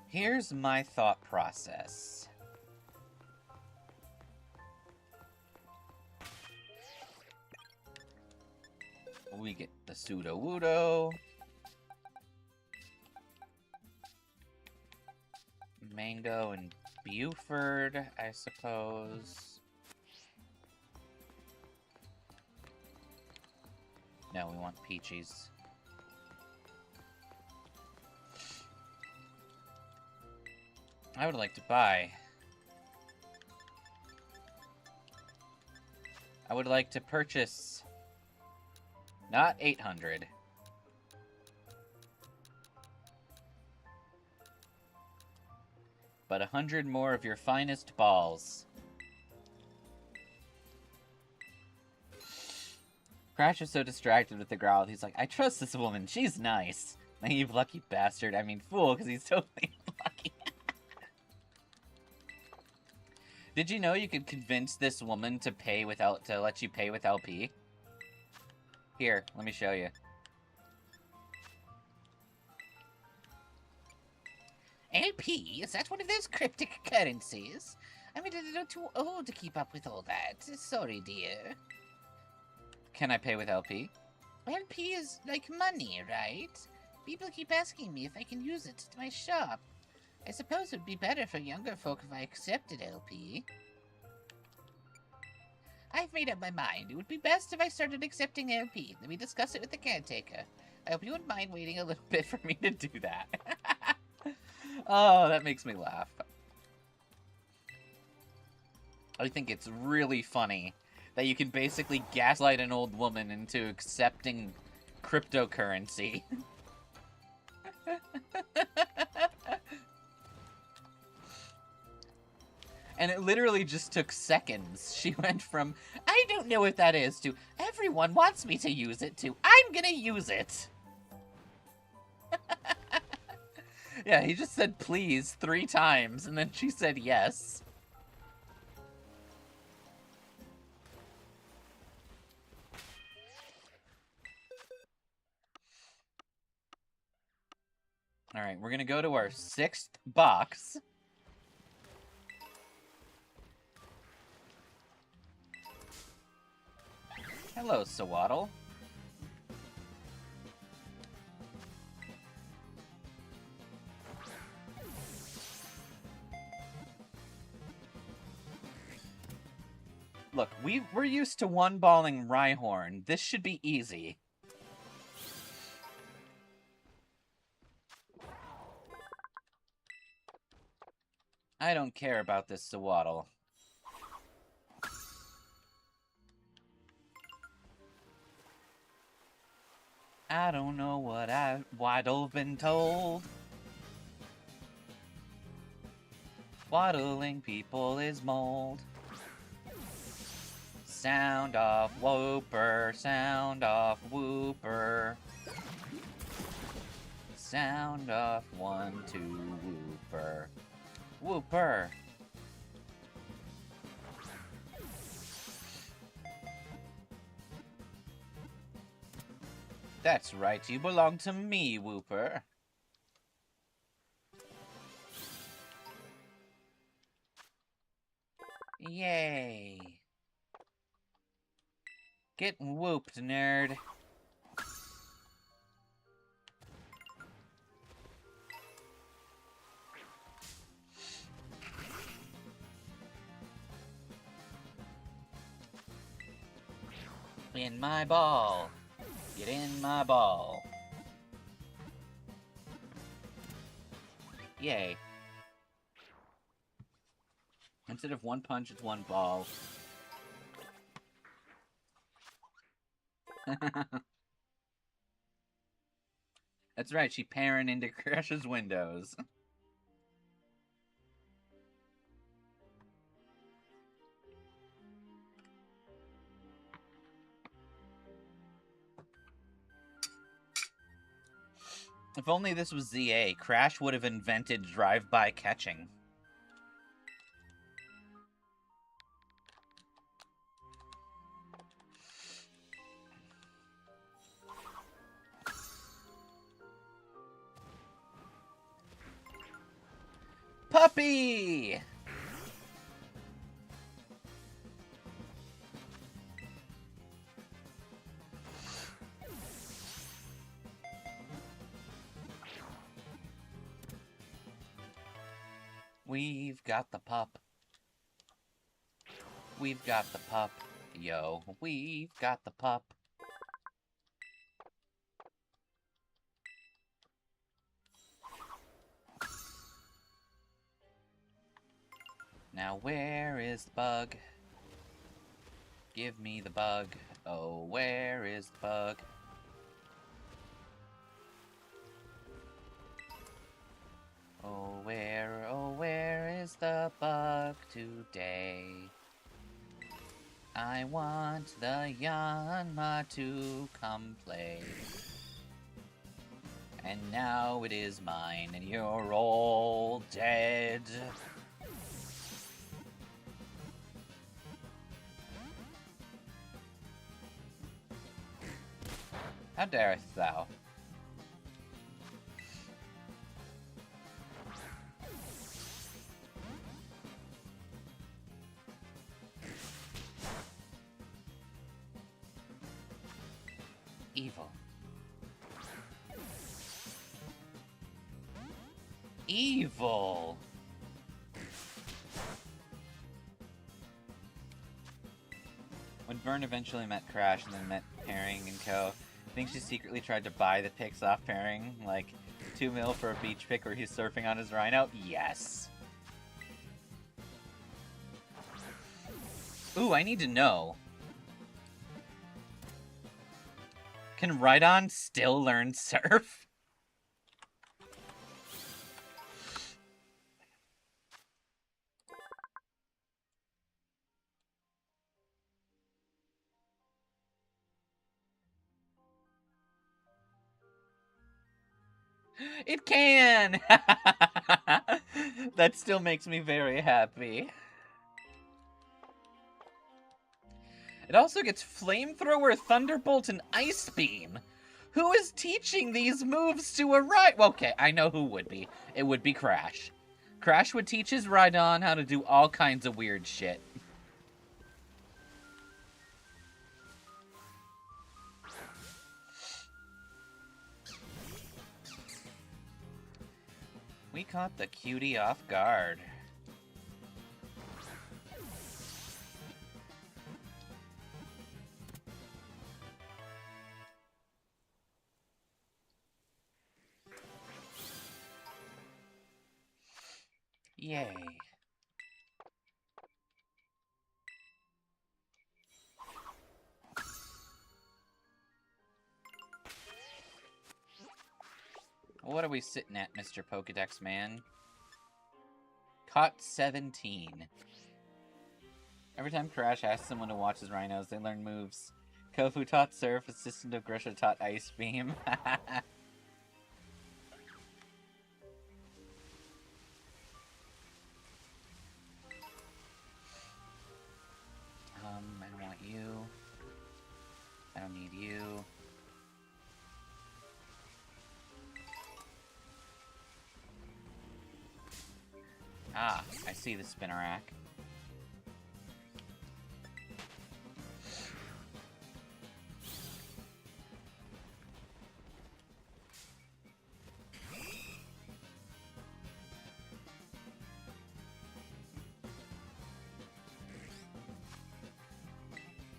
Here's my thought process. We get the Sudowoodo. Mango and Buford, I suppose. No, we want Peaches. I would like to buy. I would like to purchase. Not 800. But 100 more of your finest balls. Crash is so distracted with the growl, he's like, I trust this woman, she's nice. Naive lucky bastard, I mean fool, because he's totally lucky. Did you know you could convince this woman to let you pay with LP? Here, let me show you. LP? Is that one of those cryptic currencies? I'm a little too old to keep up with all that. Sorry, dear. Can I pay with LP? LP is like money, right? People keep asking me if I can use it at my shop. I suppose it would be better for younger folk if I accepted LP. I've made up my mind. It would be best if I started accepting LP. Let me discuss it with the caretaker. I hope you wouldn't mind waiting a little bit for me to do that. Oh, that makes me laugh. I think it's really funny that you can basically gaslight an old woman into accepting cryptocurrency. And it literally just took seconds. She went from, I don't know what that is, to, everyone wants me to use it, to, I'm gonna use it. Yeah, he just said please 3 times, and then she said yes. Alright, we're gonna go to our 6th box. Hello, Sawaddle. Look, we're used to one-balling Rhyhorn. This should be easy. I don't care about this Sawaddle. I don't know what I've been told. Waddling people is mold. Sound off, Whooper. Sound off, Whooper. Sound off, 1, 2, Whooper. Whooper. That's right, you belong to me, Whooper. Yay. Get whooped, nerd. In my ball. Get in my ball. Yay. Instead of 1 punch, it's 1 ball. That's right, she parent into Crush's windows. If only this was ZA, Crash would have invented drive-by catching. Puppy! We've got the pup. We've got the pup. Yo, we've got the pup. Now where is the bug? Give me the bug. Oh, where is the bug? Oh, where is the bug today? I want the Yanma to come play. And now it is mine, and you're all dead. How darest thou? Evil. Evil! When Vern eventually met Crash and then met Pairing and Co., I think she secretly tried to buy the pics off Pairing, like 2 mil for a beach pic where he's surfing on his rhino? Yes. Ooh, I need to know. Can Rhydon still learn surf? It can! That still makes me very happy. It also gets Flamethrower, Thunderbolt, and Ice Beam. Who is teaching these moves to a Rhydon? Okay, I know who would be. It would be Crash. Crash would teach his Rhydon how to do all kinds of weird shit. We caught the cutie off guard. Yay. What are we sitting at, Mr. Pokedex man? Caught 17. Every time Crash asks someone to watch his rhinos, they learn moves. Kofu taught Surf, assistant of Grusha taught Ice Beam. I don't want you. I don't need you. Ah, I see the Spinnerack.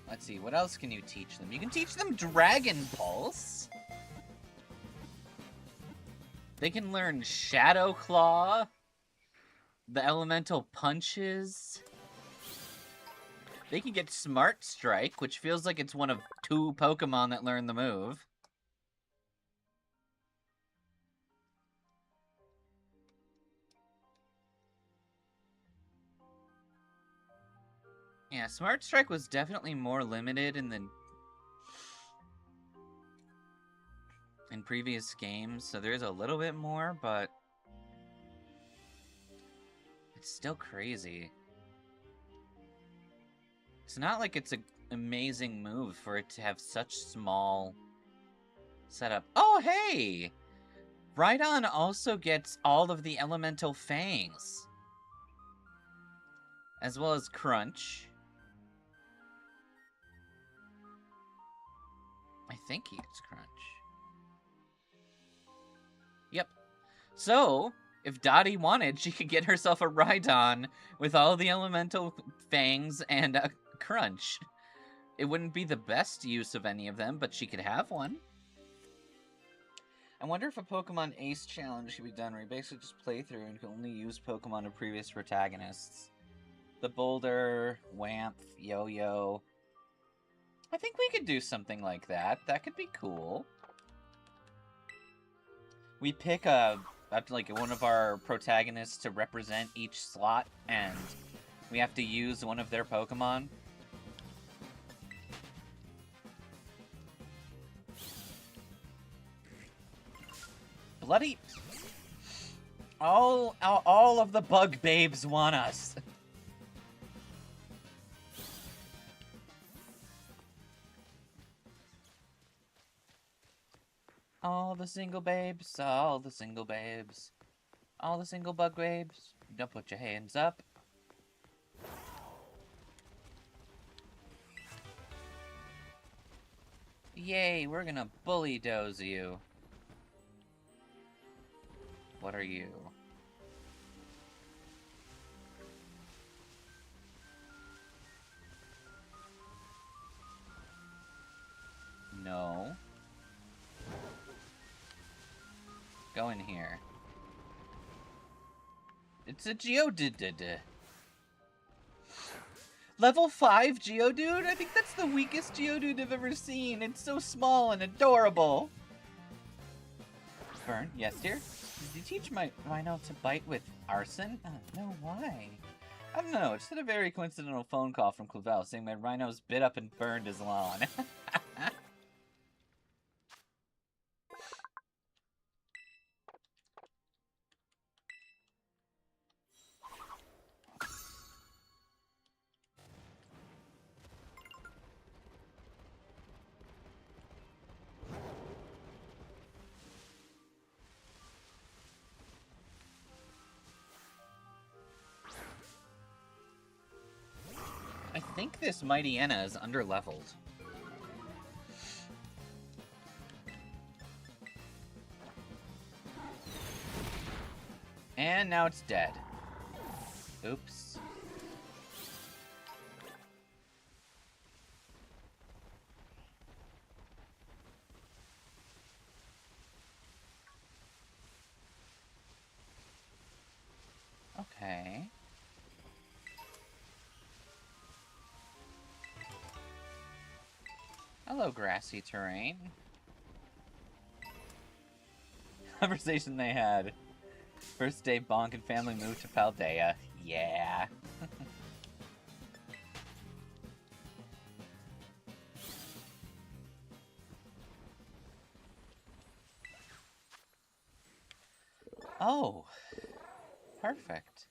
Let's see, what else can you teach them? You can teach them Dragon Pulse. They can learn Shadow Claw. The elemental punches. They can get Smart Strike, which feels like it's one of 2 Pokemon that learn the move. Yeah, Smart Strike was definitely more limited in the... in previous games, so there's a little bit more, but it's still crazy. It's not like it's an amazing move for it to have such small setup. Oh, hey! Rhydon also gets all of the elemental fangs, as well as Crunch. I think he gets Crunch. Yep. So, if Dottie wanted, she could get herself a Rhydon with all the elemental fangs and a Crunch. It wouldn't be the best use of any of them, but she could have one. I wonder if a Pokemon Ace challenge should be done where you basically just play through and can only use Pokemon of previous protagonists. The Boulder, Wamp, Yo-Yo. I think we could do something like that. That could be cool. We pick like one of our protagonists to represent each slot, and we have to use one of their Pokemon. Bloody... All of the bug babes want us. All the single babes, all the single babes, all the single bug babes, don't put your hands up. Yay, we're gonna bully doze you. What are you? No. Go in here. It's a Geodude. Level 5 Geodude? I think that's the weakest Geodude I've ever seen. It's so small and adorable. Fern, yes, dear? Did you teach my Rhino to bite with arson? No, why? I don't know. It's just a very coincidental phone call from Clavel saying my Rhino's bit up and burned his lawn. I think this Mightyena is underleveled. And now it's dead. Oops. Okay. Hello, grassy terrain. Conversation they had. First day Bonk and family moved to Paldea. Yeah. Oh. Perfect.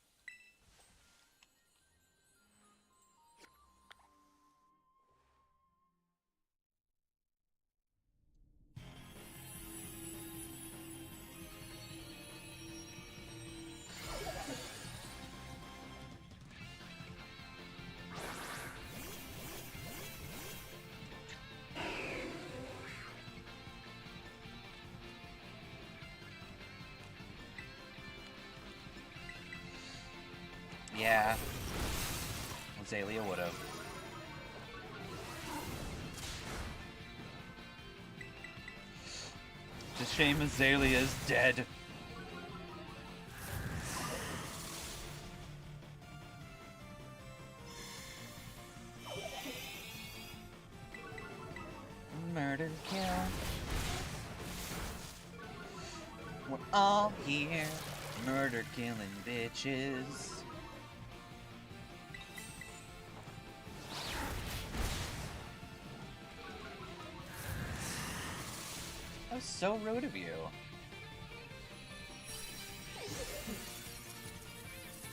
Yeah. Azalea would've. It's a shame Azalea's dead. Murder kill. We're all here. Murder killing bitches. was so rude of you.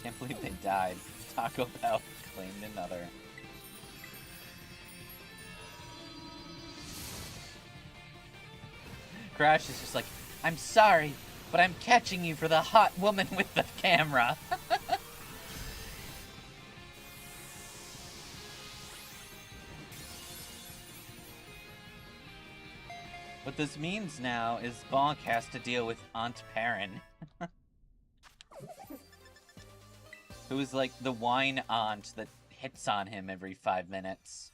Can't believe they died. Taco Bell claimed another. Crash is just like, I'm sorry, but I'm catching you for the hot woman with the camera. What this means now is Bonk has to deal with Aunt Perrin. Who is like the wine aunt that hits on him every 5 minutes.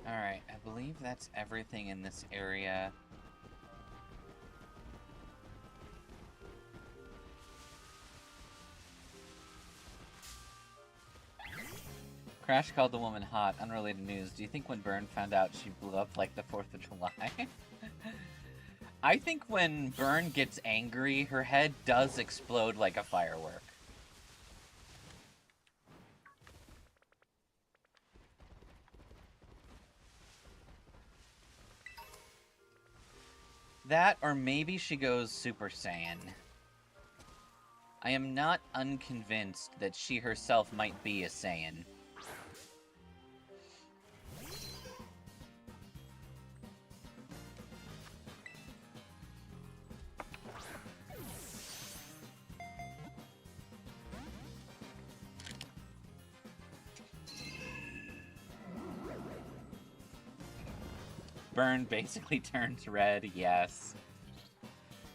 Alright, I believe that's everything in this area. Crash called the woman hot. Unrelated news. Do you think when Byrne found out she blew up like the 4th of July? I think when Byrne gets angry, her head does explode like a firework. That, or maybe she goes Super Saiyan. I am not unconvinced that she herself might be a Saiyan. Byrne basically turns red, yes.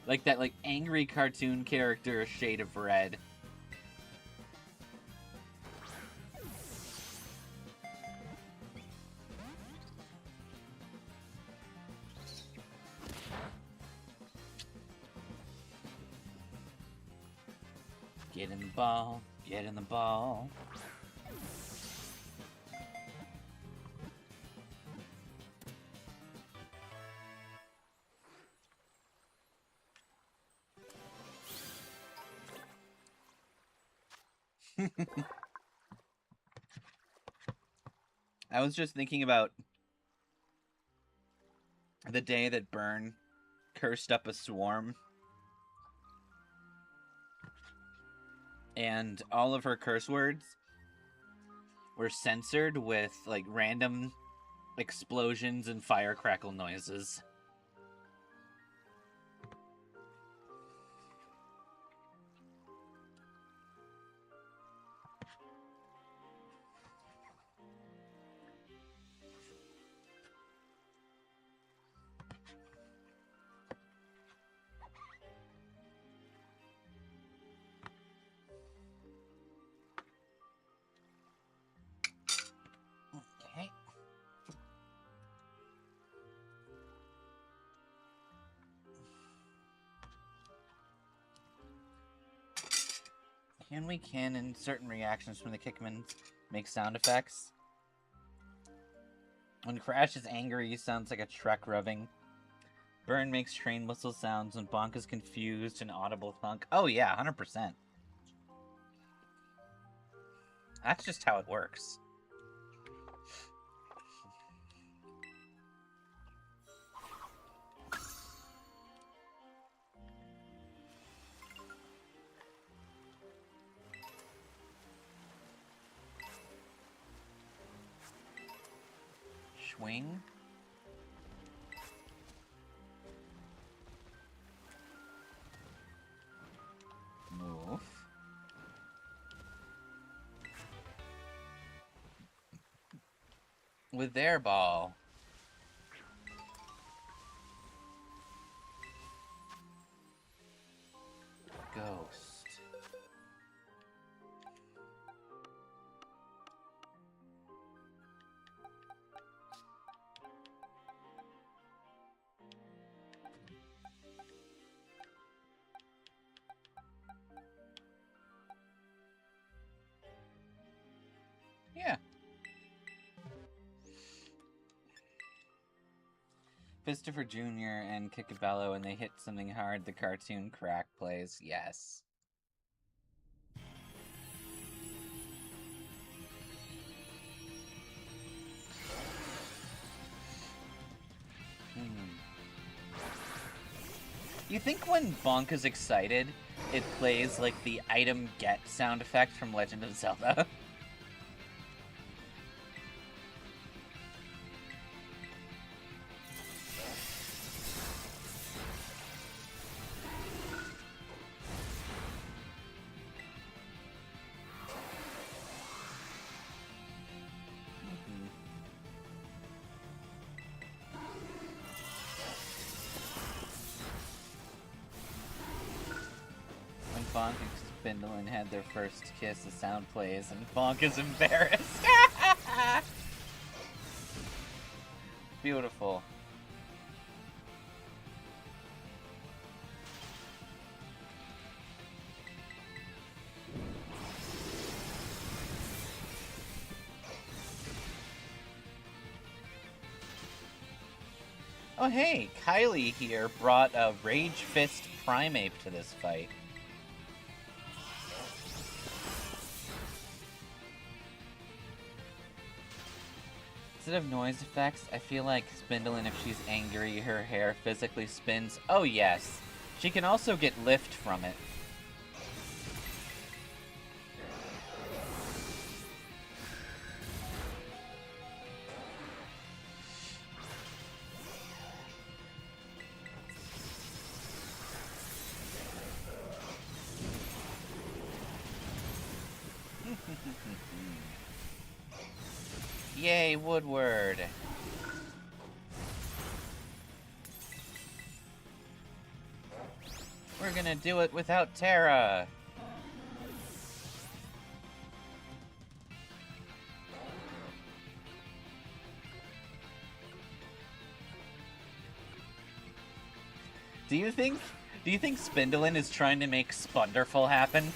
Like that, like, angry cartoon character, shade of red. Get in the ball, get in the ball. I was just thinking about the day that Byrne cursed up a swarm. And all of her curse words were censored with, like, random explosions and fire crackle noises. Okay. Can we canon certain reactions from the Kickmans make sound effects? When Crash is angry, he sounds like a truck rubbing. Byrne makes train whistle sounds when Bonk is confused and audible thunk. Oh yeah, 100%. That's just how it works. Swing. Move. With their ball. Ghost. Christopher Jr. and Kikabello, and they hit something hard, the cartoon crack plays. Yes. You think when Bonk is excited, it plays like the item get sound effect from Legend of Zelda? Bonk and Spindlin had their first kiss, the sound plays, and Bonk is embarrassed. Beautiful. Oh hey, Kylie here brought a Rage Fist Primeape to this fight. Instead of noise effects, I feel like Spindlin, if she's angry, her hair physically spins. Oh yes. She can also get lift from it. Yay, Woodward. We're gonna do it without Terra. Do you think Spindlin is trying to make Spunderful happen?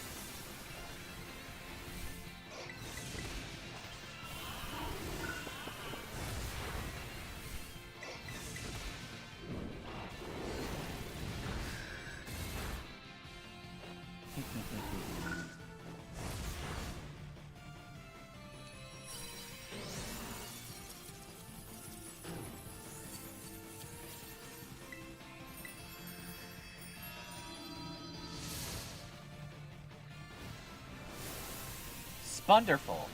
Spunderful.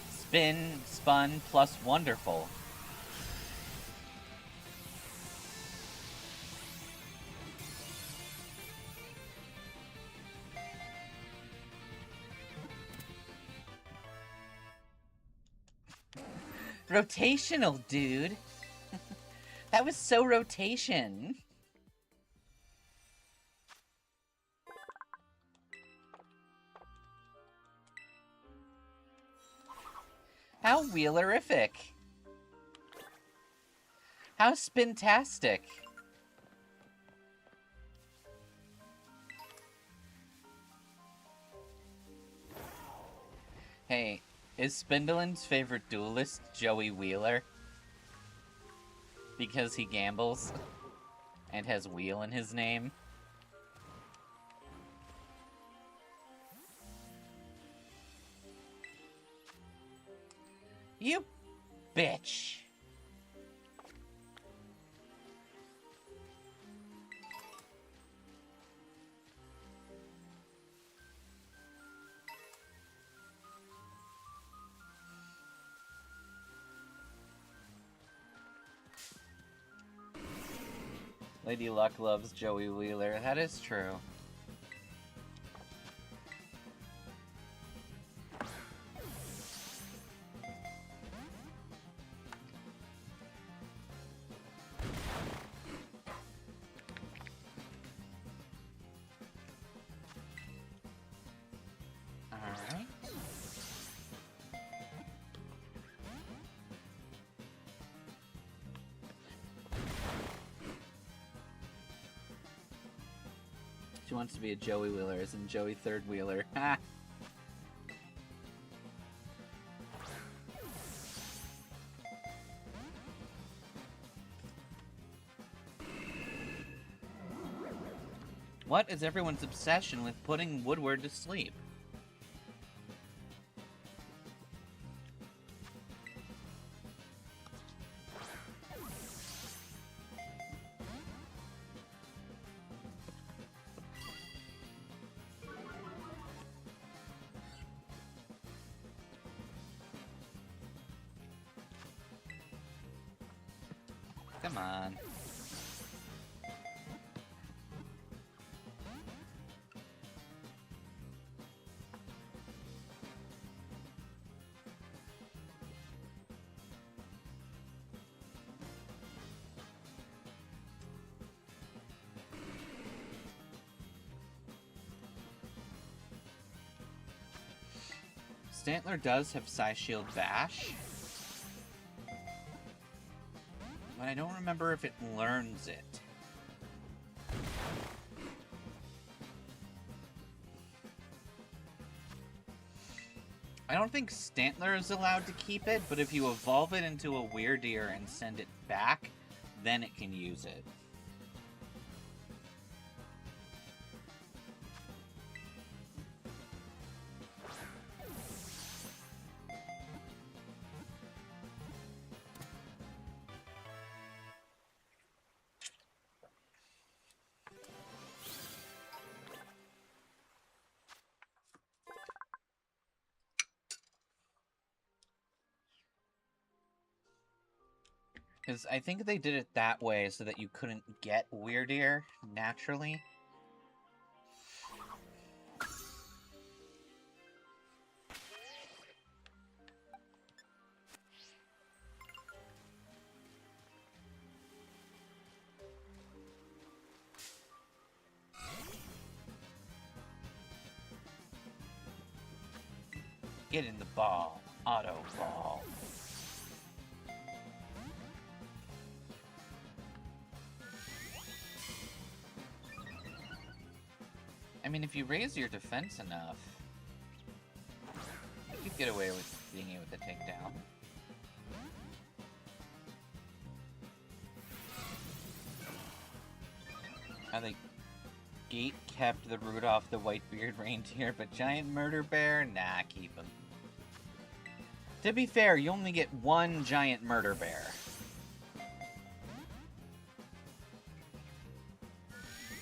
Spin, spun, plus wonderful. Rotational, dude. That was so rotation. How wheelerific. How spintastic. Hey, is Spindlin's favorite duelist Joey Wheeler? Because he gambles and has wheel in his name? You bitch. Lady Luck loves Joey Wheeler. That is true. Alright. She wants to be a Joey Wheeler, as in Joey Third Wheeler. Ha! What is everyone's obsession with putting Woodward to sleep? Come on. Stantler does have Psyshield Bash, but I don't remember if it learns it. I don't think Stantler is allowed to keep it, but if you evolve it into a Weirdeer and send it back, then it can use it. Because I think they did it that way so that you couldn't get Weirdeer naturally. Get in the ball. Auto ball. I mean, if you raise your defense enough, you could get away with being able to take down. How they gate kept the Rudolph the Whitebeard reindeer, but Giant Murder Bear? Nah, keep him. To be fair, you only get one Giant Murder Bear.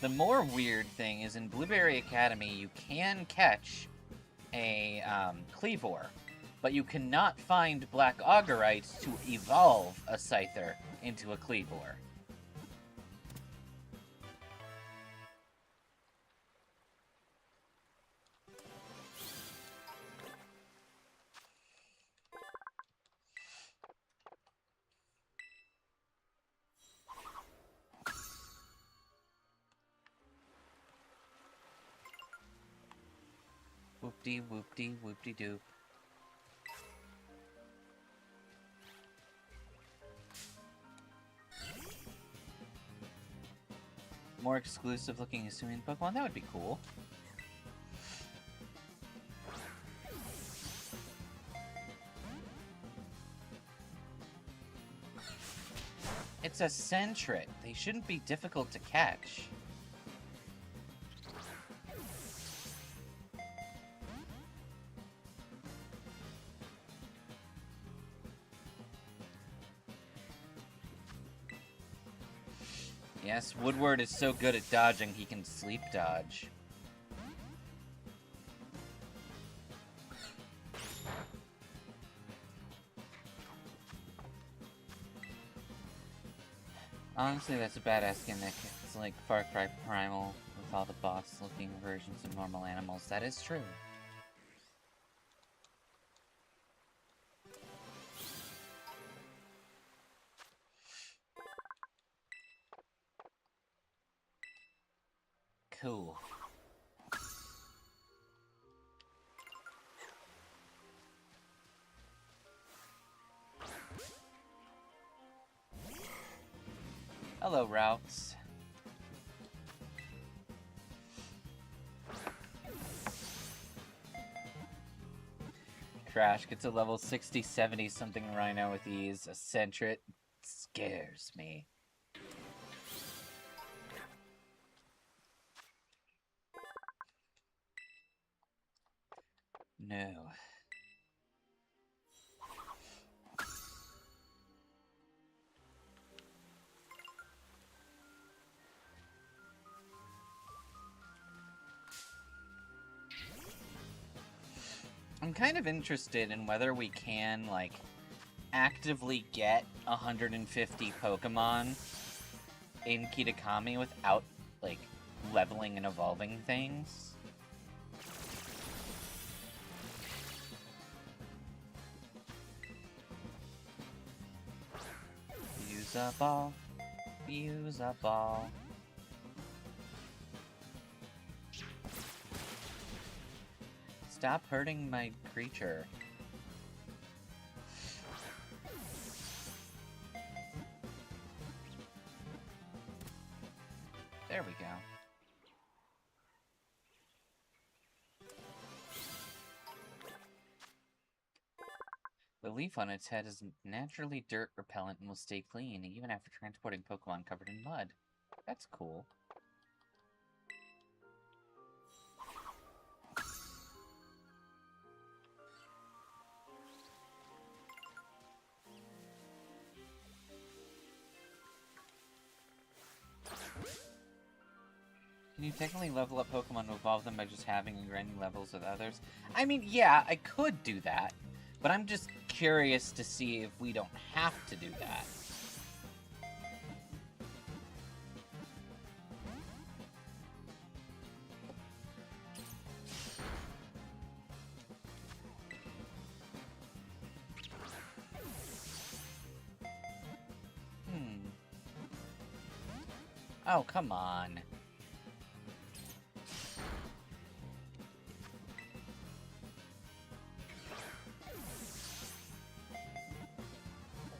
The more weird thing is in Blueberry Academy, you can catch a Cleavor, but you cannot find Black Augurites to evolve a Scyther into a Cleavor. Whoop-dee, whoop-dee-doop. More exclusive looking Hisuian Pokemon, that would be cool. It's a Sentret. They shouldn't be difficult to catch. Yes, Woodward is so good at dodging, he can sleep dodge. Honestly, that's a badass gimmick. It's like Far Cry Primal with all the boss-looking versions of normal animals. That is true. Cool. Hello, Routes. Crash gets a level 60, 70 something Rhino with ease. A Sentret scares me. No. I'm kind of interested in whether we can, like, actively get 150 Pokemon in Kitakami without, like, leveling and evolving things. Use a ball. Use a ball. Stop hurting my creature. There we go. The leaf on its head is naturally dirt repellent and will stay clean, even after transporting Pokemon covered in mud. That's cool. Can you technically level up Pokemon to evolve them by just having and grinding levels with others? I mean, yeah, I could do that, but I'm just curious to see if we don't have to do that. Oh, come on.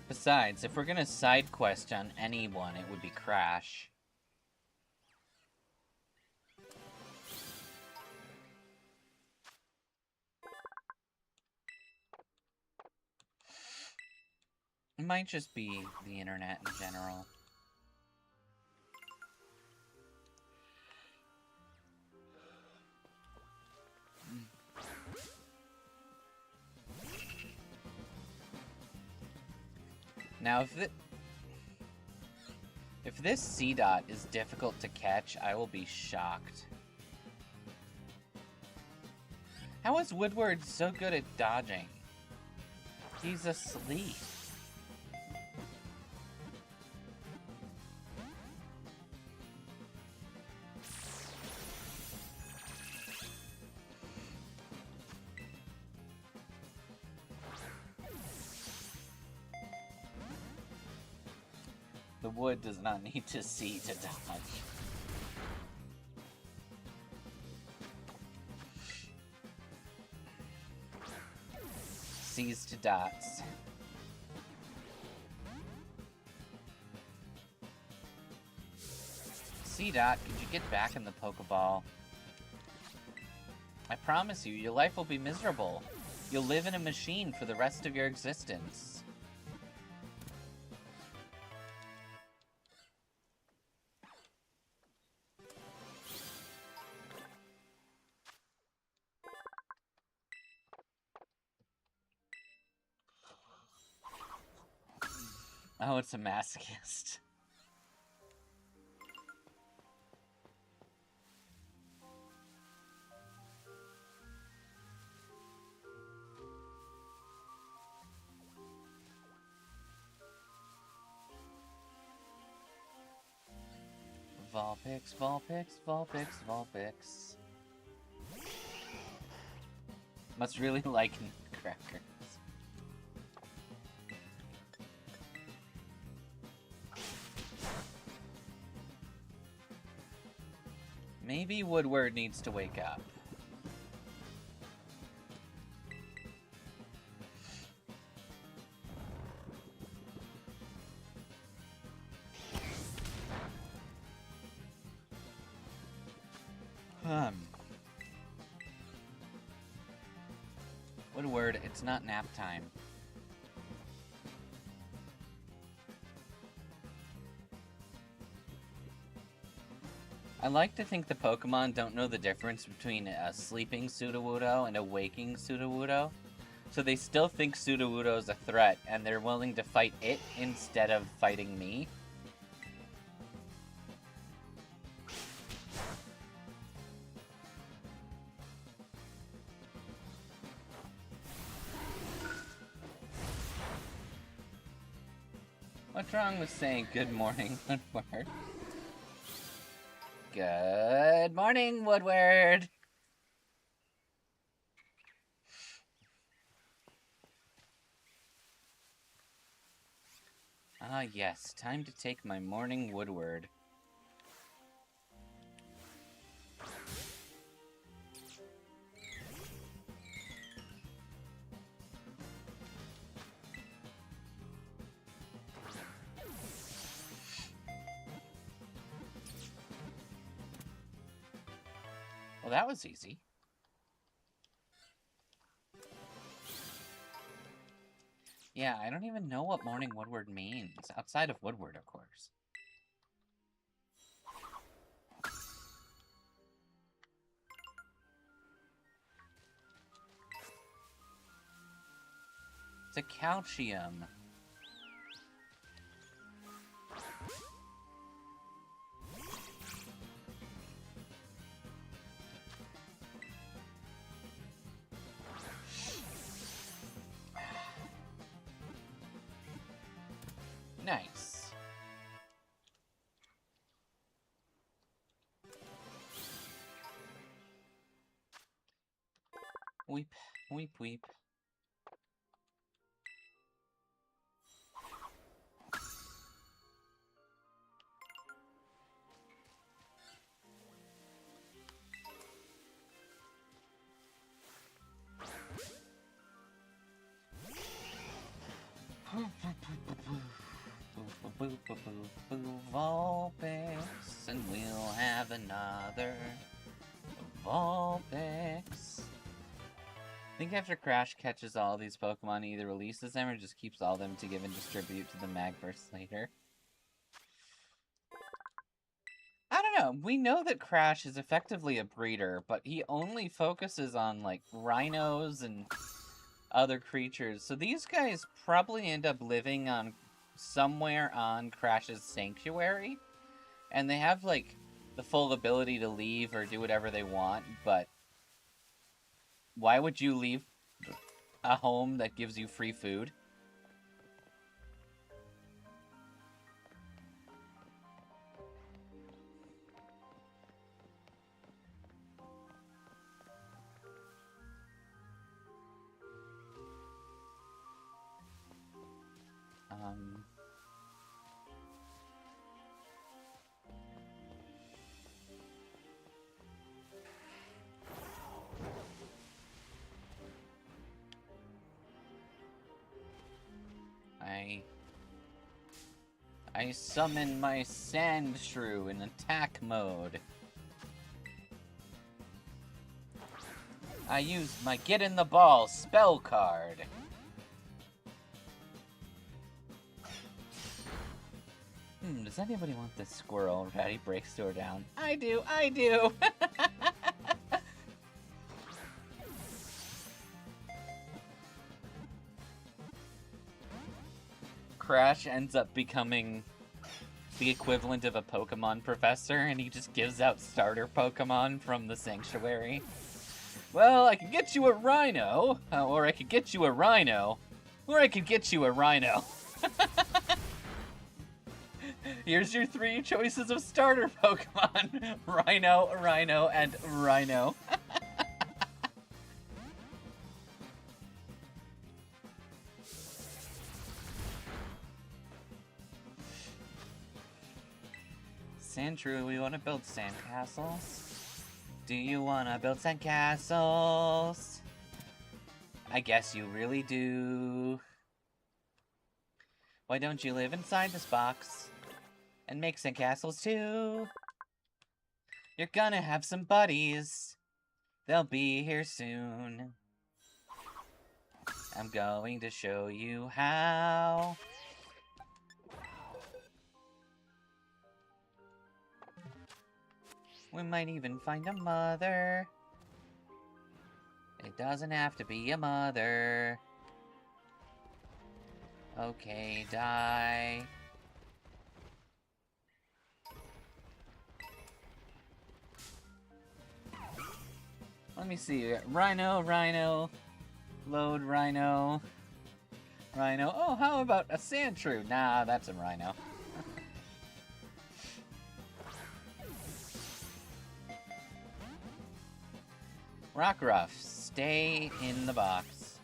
Besides, if we're gonna side quest on anyone, it would be Crash. It might just be the internet in general. Now, if this C-Dot is difficult to catch, I will be shocked. How is Woodward so good at dodging? He's asleep. The wood does not need to see to dodge. Sees to dots. C-Dot, could you get back in the Pokeball? I promise you, your life will be miserable. You'll live in a machine for the rest of your existence. Oh, it's a masochist. Vulpix, Vulpix, Vulpix, Vulpix. Must really like crackers. Maybe Woodward needs to wake up. Woodward, it's not nap time. I like to think the Pokemon don't know the difference between a sleeping Sudowoodo and a waking Sudowoodo. So they still think Sudowoodo is a threat, and they're willing to fight it instead of fighting me. What's wrong with saying good morning, Woodward? Good morning, Woodward! Ah, yes, time to take my morning Woodward. Well, that was easy. Yeah, I don't even know what morning Woodward means, outside of Woodward, of course. It's a calcium. Nice. Weep, weep, weep. Vulpix, and we'll have another Vulpix. I think after Crash catches all these Pokemon, he either releases them or just keeps all of them to give and distribute to the Magverse later. I don't know. We know that Crash is effectively a breeder, but he only focuses on, like, rhinos and other creatures. So these guys probably end up living on somewhere on Crash's sanctuary. And they have, like, the full ability to leave or do whatever they want, but why would you leave a home that gives you free food? I summon my Sandshrew in attack mode. I use my Get in the Ball spell card. Does anybody want this squirrel? Ratty breaks door down. I do, I do! Crash ends up becoming the equivalent of a Pokemon professor, and he just gives out starter Pokemon from the sanctuary. Well, I could get you a rhino, or I could get you a rhino, or I could get you a rhino. Here's your 3 choices of starter Pokemon. Rhino, Rhino, and Rhino. Sandshrew, we want to build sandcastles? Do you want to build sandcastles? I guess you really do. Why don't you live inside this box and make sandcastles too? You're gonna have some buddies. They'll be here soon. I'm going to show you how. We might even find a mother. It doesn't have to be a mother. Okay, die. Let me see. Rhino. Load Rhino. Oh, how about a Sandshrew? Nah, that's a Rhino. Rockruff, stay in the box.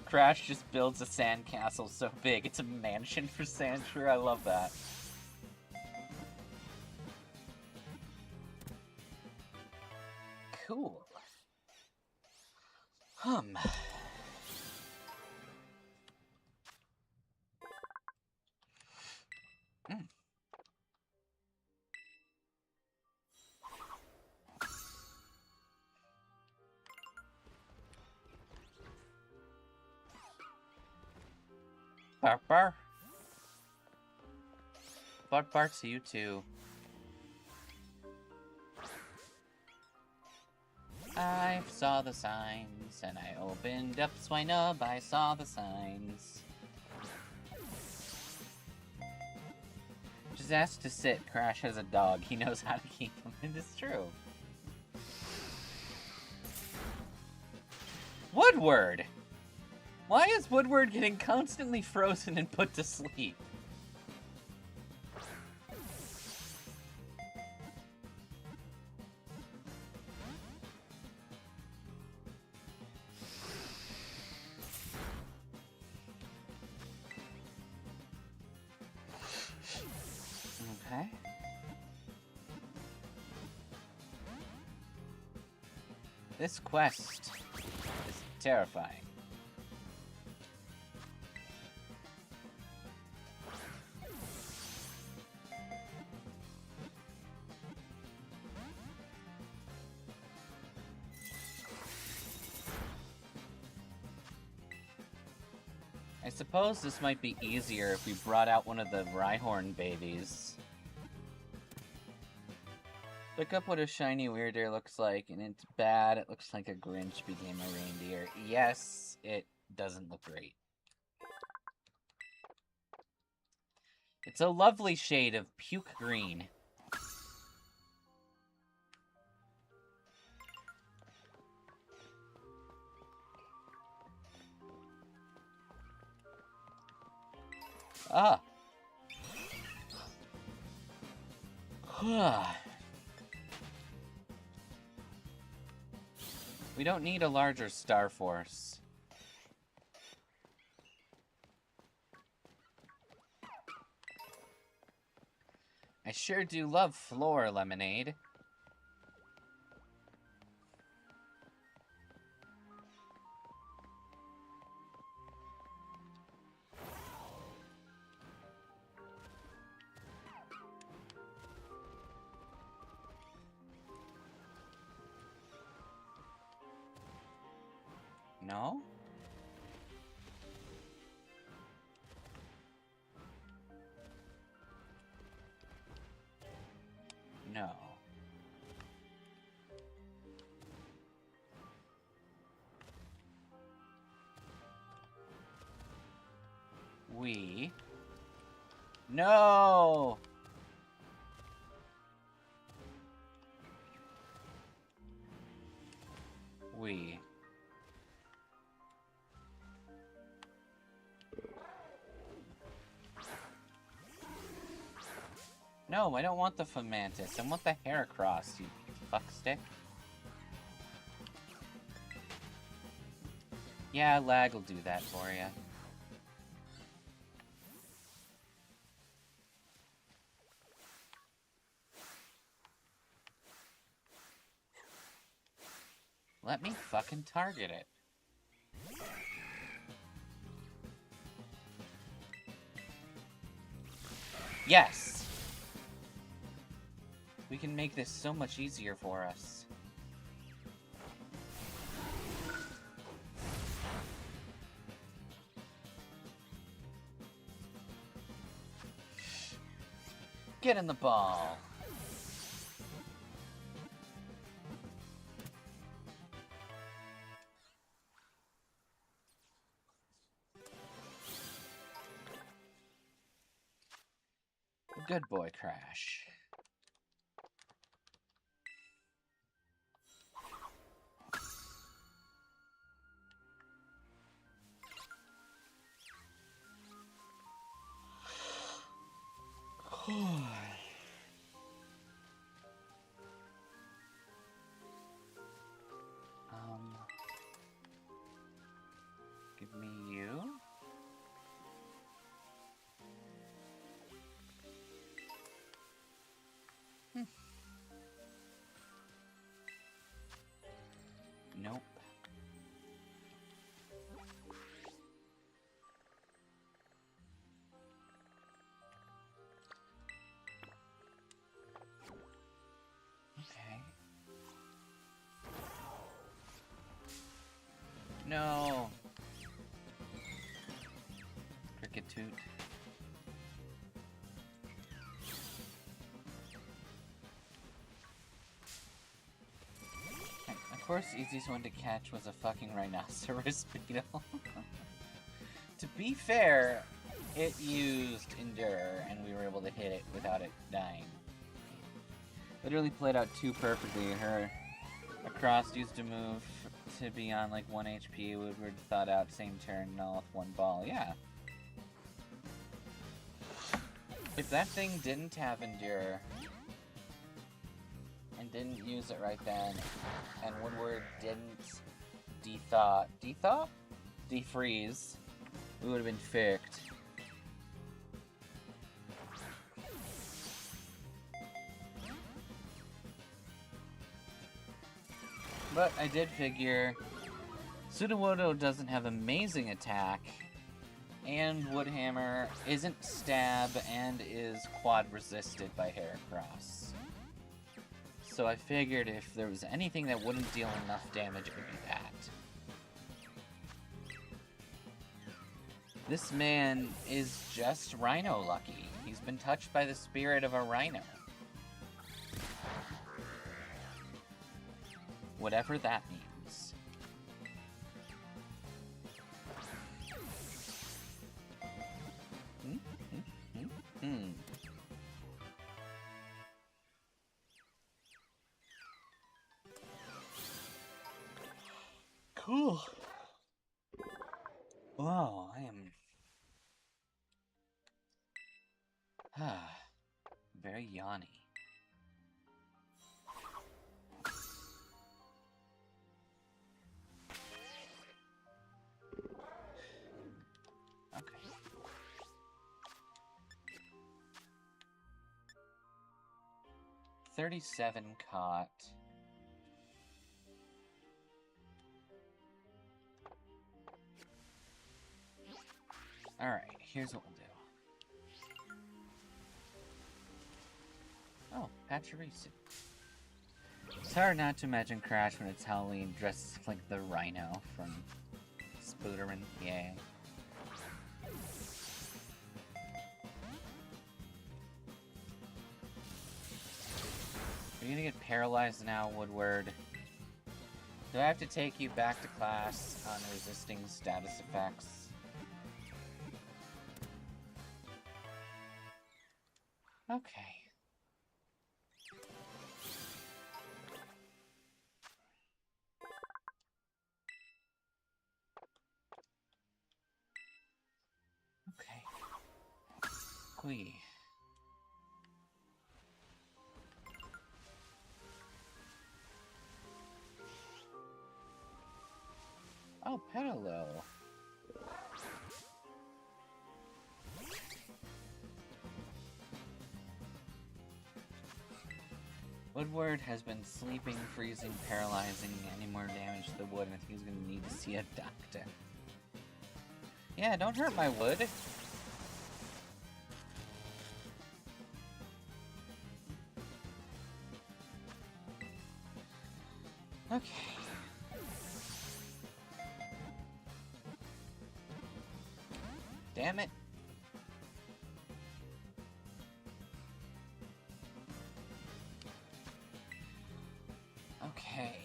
Crash just builds a sandcastle so big it's a mansion for Sandshrew. I love that. Cool. Hmm. Bark. Bark to you too. I saw the signs, and I opened up Swinub. I saw the signs. Just asked to sit. Crash has a dog. He knows how to keep him. It is true. Woodward! Why is Woodward getting constantly frozen and put to sleep? Okay. This quest is terrifying. I suppose this might be easier if we brought out one of the Rhyhorn babies. Look up what a shiny weirder looks like, and it's bad. It looks like a Grinch became a reindeer. Yes, it doesn't look great. It's a lovely shade of puke green. Ah. We don't need a larger Star Force. I sure do love floor lemonade. No? No. We... No! We... No, I don't want the Fomantis. I want the Heracross, you fuckstick. Yeah, lag will do that for you. Let me fucking target it. Yes! We can make this so much easier for us. Get in the ball. Good boy, Crash. Give me you. Nope. Okay. No. Cricket toot. Of course, easiest one to catch was a fucking rhinoceros beetle. To be fair, it used Endure, and we were able to hit it without it dying. Literally played out too perfectly. Her Across used a move to be on like 1 HP, Woodward thought out same turn and all with one ball. Yeah. If that thing didn't have Endure, and didn't use it right then, and Woodward didn't defreeze, we would have been ficked. But I did figure Sudowoodo doesn't have amazing attack, and Woodhammer isn't stab and is quad resisted by Heracross. So I figured if there was anything that wouldn't deal enough damage, it would be that. This man is just Rhino lucky. He's been touched by the spirit of a rhino. Whatever that means. Cool. Wow, I am very yawny. Okay. $37 caught. Alright, here's what we'll do. Oh, Pachirisu. It's hard not to imagine Crash when it's Halloween dressed like the Rhino from Spooderman. Yay. Are you gonna get paralyzed now, Woodward? Do I have to take you back to class on resisting status effects? Okay. Okay. Quee. Oh, Pedalo. Woodward has been sleeping, freezing, paralyzing. Any more damage to the wood, and I think he's gonna need to see a doctor. Yeah, don't hurt my wood. Okay. Damn it. Okay.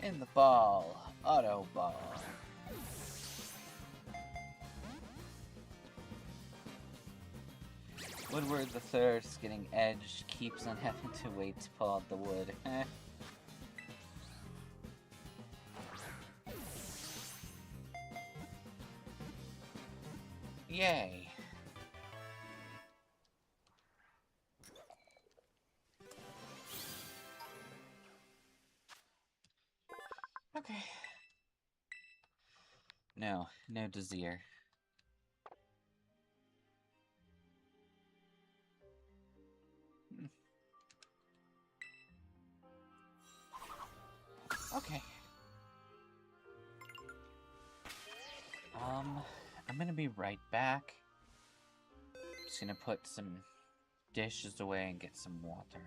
In the ball, auto ball. Woodward the Thirst getting edged keeps on having to wait to pull out the wood. Yay. Okay. No Desir. Okay. I'm gonna be right back. Just gonna put some dishes away and get some water.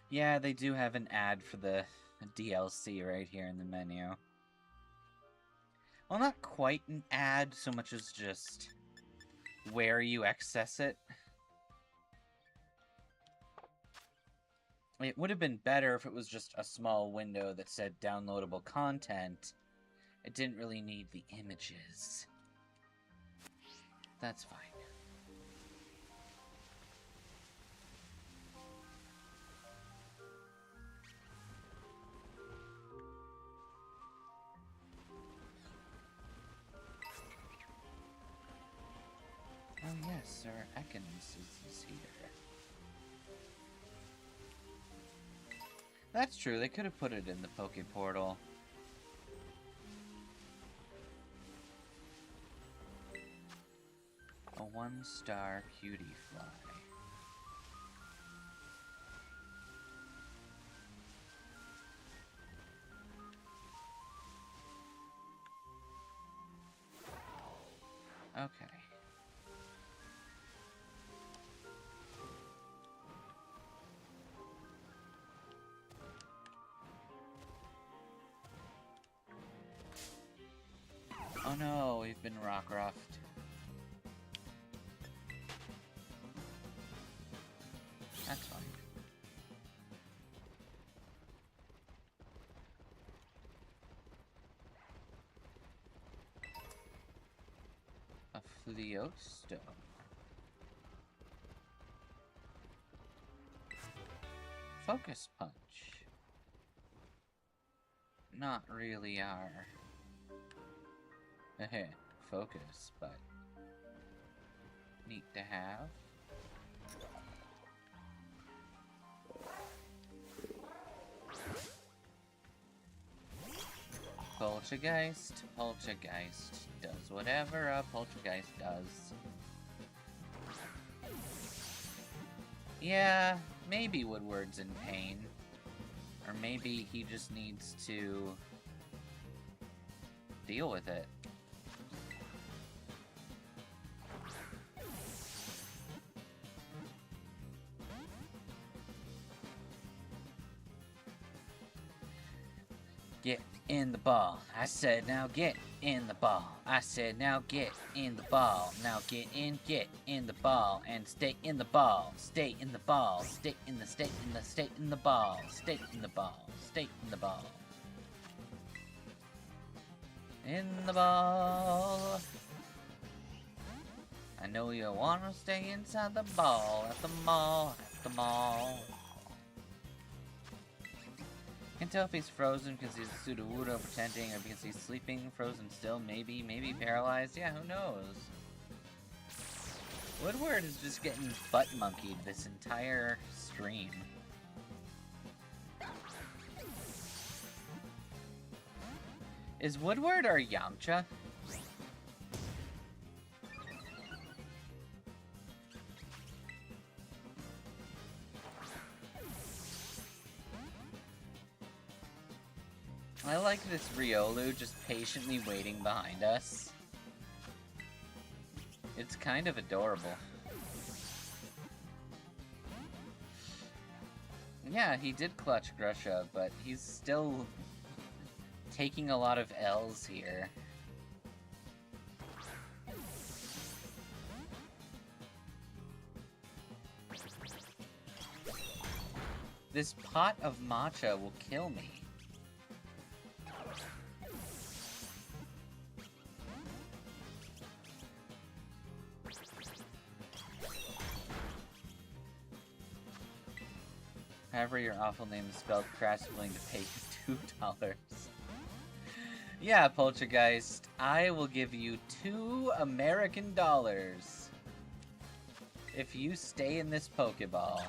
Yeah, they do have an ad for the DLC right here in the menu. Well, not quite an ad so much as just where you access it. It would have been better if it was just a small window that said downloadable content. It didn't really need the images. That's fine. Oh yes, Sir Ekans is here. That's true, they could have put it in the Poke Portal. A 1-star cutie fly. Okay. Oh no, we've been rock-ruffed. That's fine. A Fleostone. Focus Punch. Not really our focus, but neat to have. Poltergeist. Poltergeist does whatever a poltergeist does. Yeah, maybe Woodward's in pain. Or maybe he just needs to deal with it. Get in the ball. I said now get in the ball. I said now get in the ball. Now get in the ball and stay in the ball. Stay in the ball. Stay in the ball. Stay in the ball. Stay in the ball. In the ball. I know you wanna stay inside the ball at the mall. At the mall. Can't tell if he's frozen because he's Sudowoodo pretending or because he's sleeping, frozen still, maybe paralyzed. Yeah, who knows? Woodward is just getting butt monkeyed this entire stream. Is Woodward our Yamcha? I like this Riolu just patiently waiting behind us. It's kind of adorable. Yeah, he did clutch Grusha, but he's still taking a lot of L's here. This pot of matcha will kill me. However your awful name is spelled, Crash is willing to pay you $2. Yeah, Poltergeist, I will give you $2 American if you stay in this Pokeball.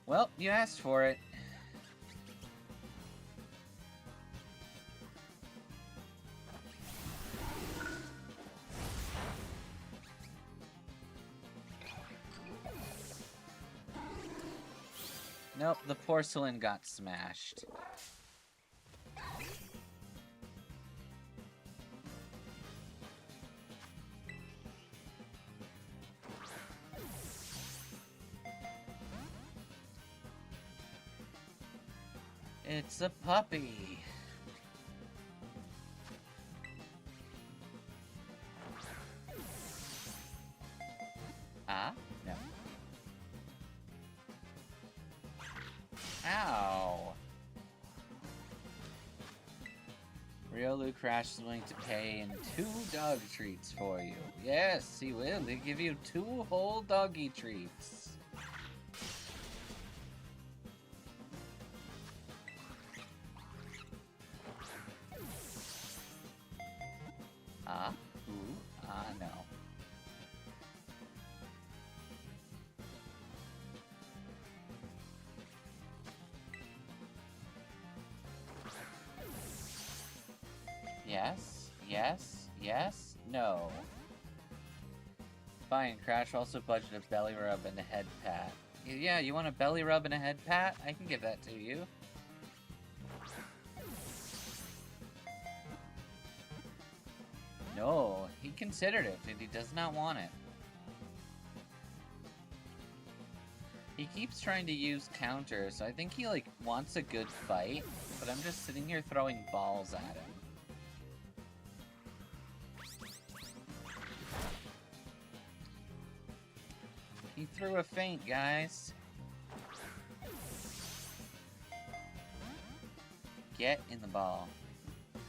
Well, you asked for it. Nope, the porcelain got smashed. It's a puppy. Ah? No. Ow. Riolu Crash is willing to pay in 2 dog treats for you. Yes, he will. They give you 2 whole doggy treats. Ah? Ooh? Ah, no. Yes, yes, yes, no. Fine, Crash also budgeted a belly rub and a head pat. Yeah, you want a belly rub and a head pat? I can give that to you. No, he considered it, and he does not want it. He keeps trying to use counters, so I think he, like, wants a good fight, but I'm just sitting here throwing balls at him. He threw a feint, guys. Get in the ball.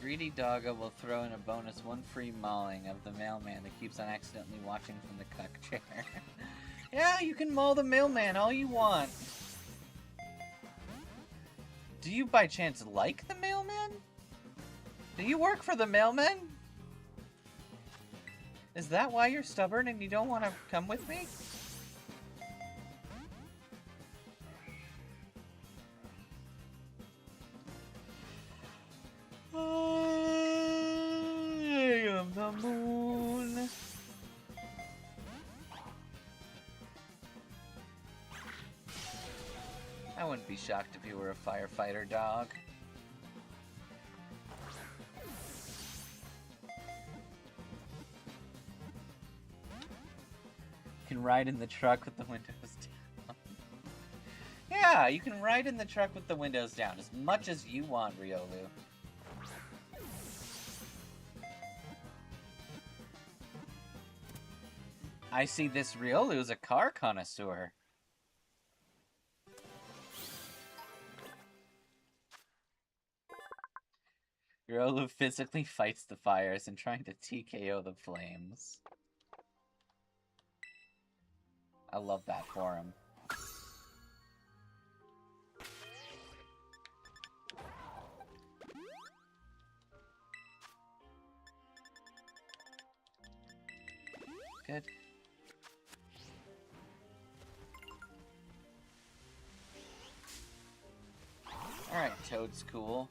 Greedy Doggo will throw in a bonus 1 free mauling of the mailman that keeps on accidentally watching from the cuck chair. Yeah, you can maul the mailman all you want. Do you by chance like the mailman? Do you work for the mailman? Is that why you're stubborn and you don't want to come with me? I am the moon. I wouldn't be shocked if you were a firefighter dog. You can ride in the truck with the windows down. Yeah, you can ride in the truck with the windows down as much as you want, Riolu. I see this Riolu is a car connoisseur. Riolu physically fights the fires and trying to TKO the flames. I love that for him. Good. Alright, Toad's cool.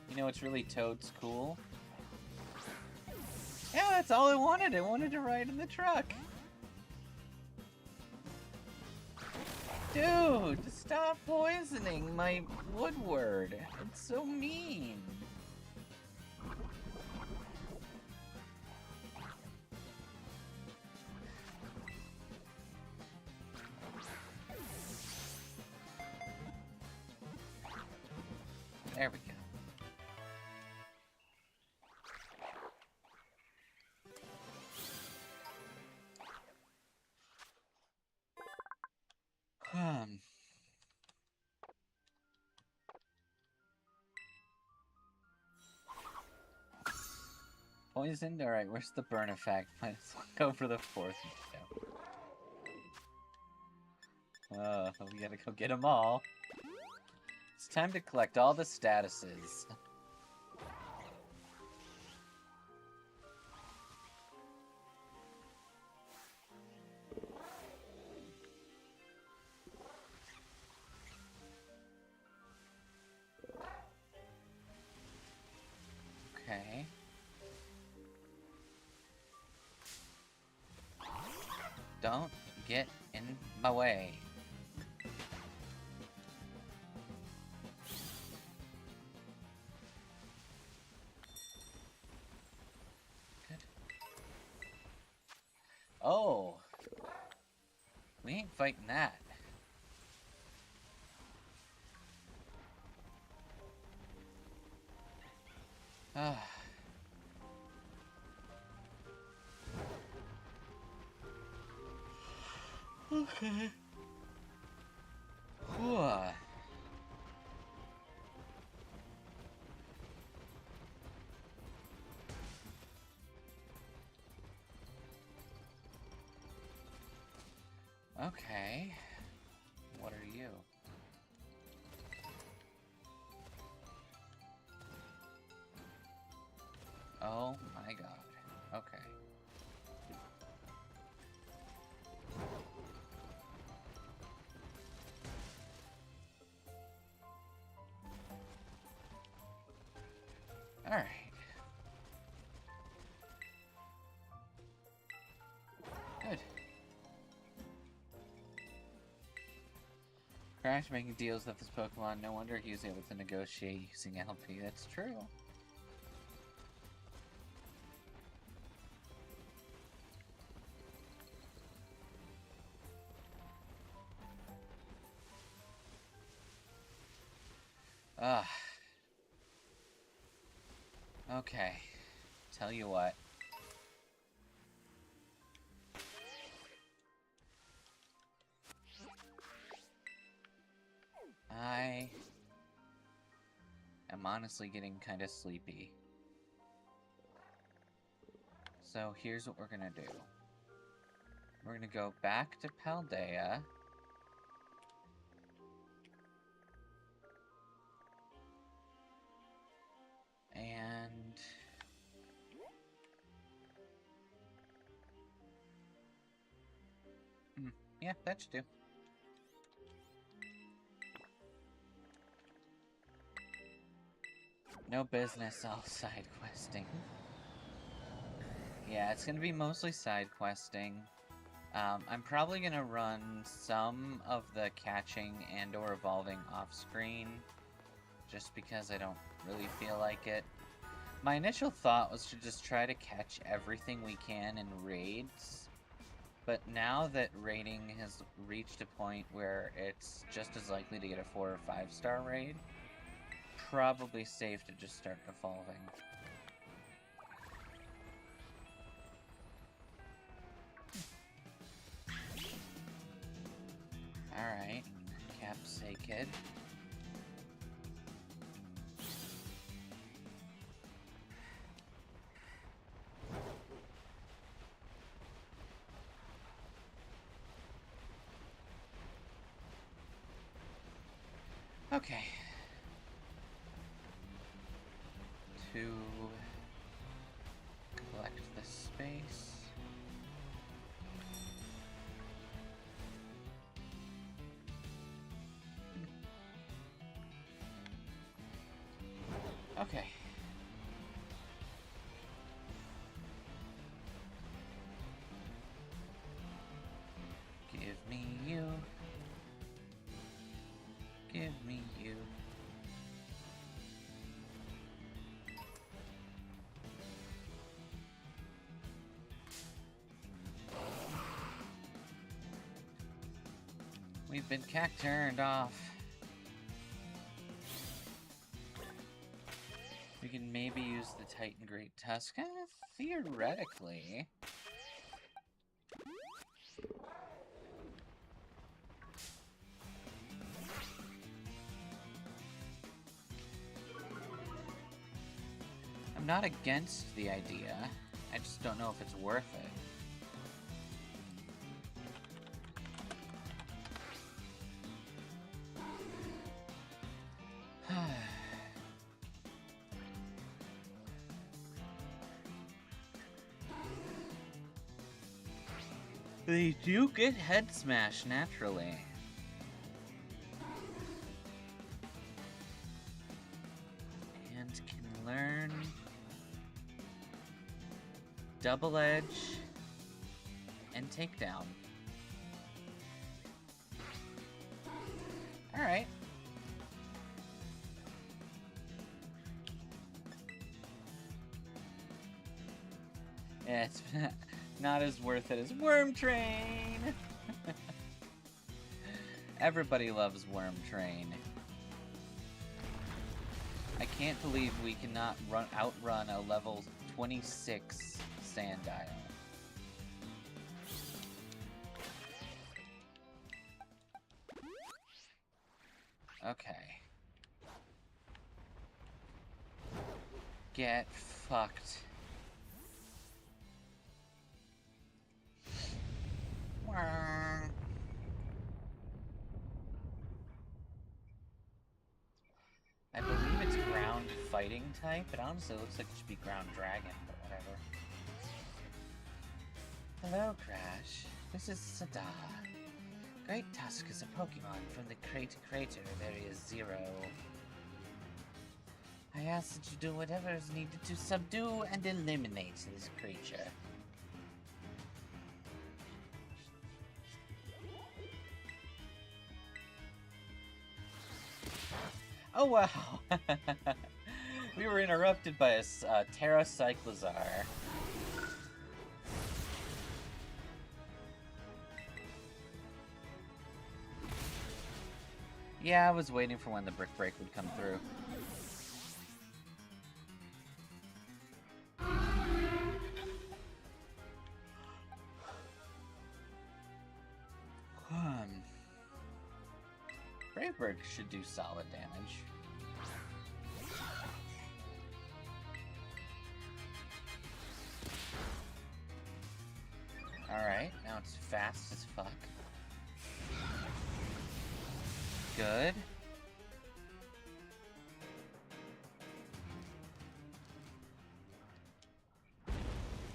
You know what's really Toad's cool? Yeah, that's all I wanted. I wanted to ride in the truck. Dude, stop poisoning my Woodward. It's so mean. There we go. Poisoned? Alright, where's the burn effect? Might as well go for the 4th window. We gotta go get them all. It's time to collect all the statuses. Okay. Don't get in my way. Good. Oh. We ain't fighting that. Ah. Okay. Whew. Okay. What are you? Oh my god. Okay. Alright. Good. Crash making deals with this Pokemon. No wonder he was able to negotiate using LP. That's true. Ugh. Okay. Tell you what. I am honestly getting kind of sleepy. So here's what we're gonna do. We're gonna go back to Paldea. And... yeah, that should do. No business, all side questing. Yeah, it's gonna be mostly side questing. I'm probably gonna run some of the catching and or evolving off screen, just because I don't really feel like it. My initial thought was to just try to catch everything we can in raids, but now that raiding has reached a point where it's just as likely to get a 4 or 5 star raid, probably safe to just start evolving. Alright, Capsay Kid. Okay. To collect the space. Okay. Give me you. Give me you. We've been turned off. We can maybe use the Titan Great Tusk. Theoretically. I'm not against the idea. I just don't know if it's worth it. They do get head smash naturally. And can learn double edge and takedown. Alright. Yeah, it's not as worth it as Worm Train. Everybody loves Worm Train. I can't believe we cannot outrun a level 26 Sandile. Okay. Get fucked. I believe it's ground fighting type, but honestly it looks like it should be ground dragon, but whatever. Hello, Crash. This is Sada. Great Tusk is a Pokemon from the crater of Area 0. I ask that you do whatever is needed to subdue and eliminate this creature. Oh wow! We were interrupted by a Terracyclizar. Yeah, I was waiting for when the Brick Break would come through. Brave Bird should do solid damage. Alright, now it's fast as fuck. Good.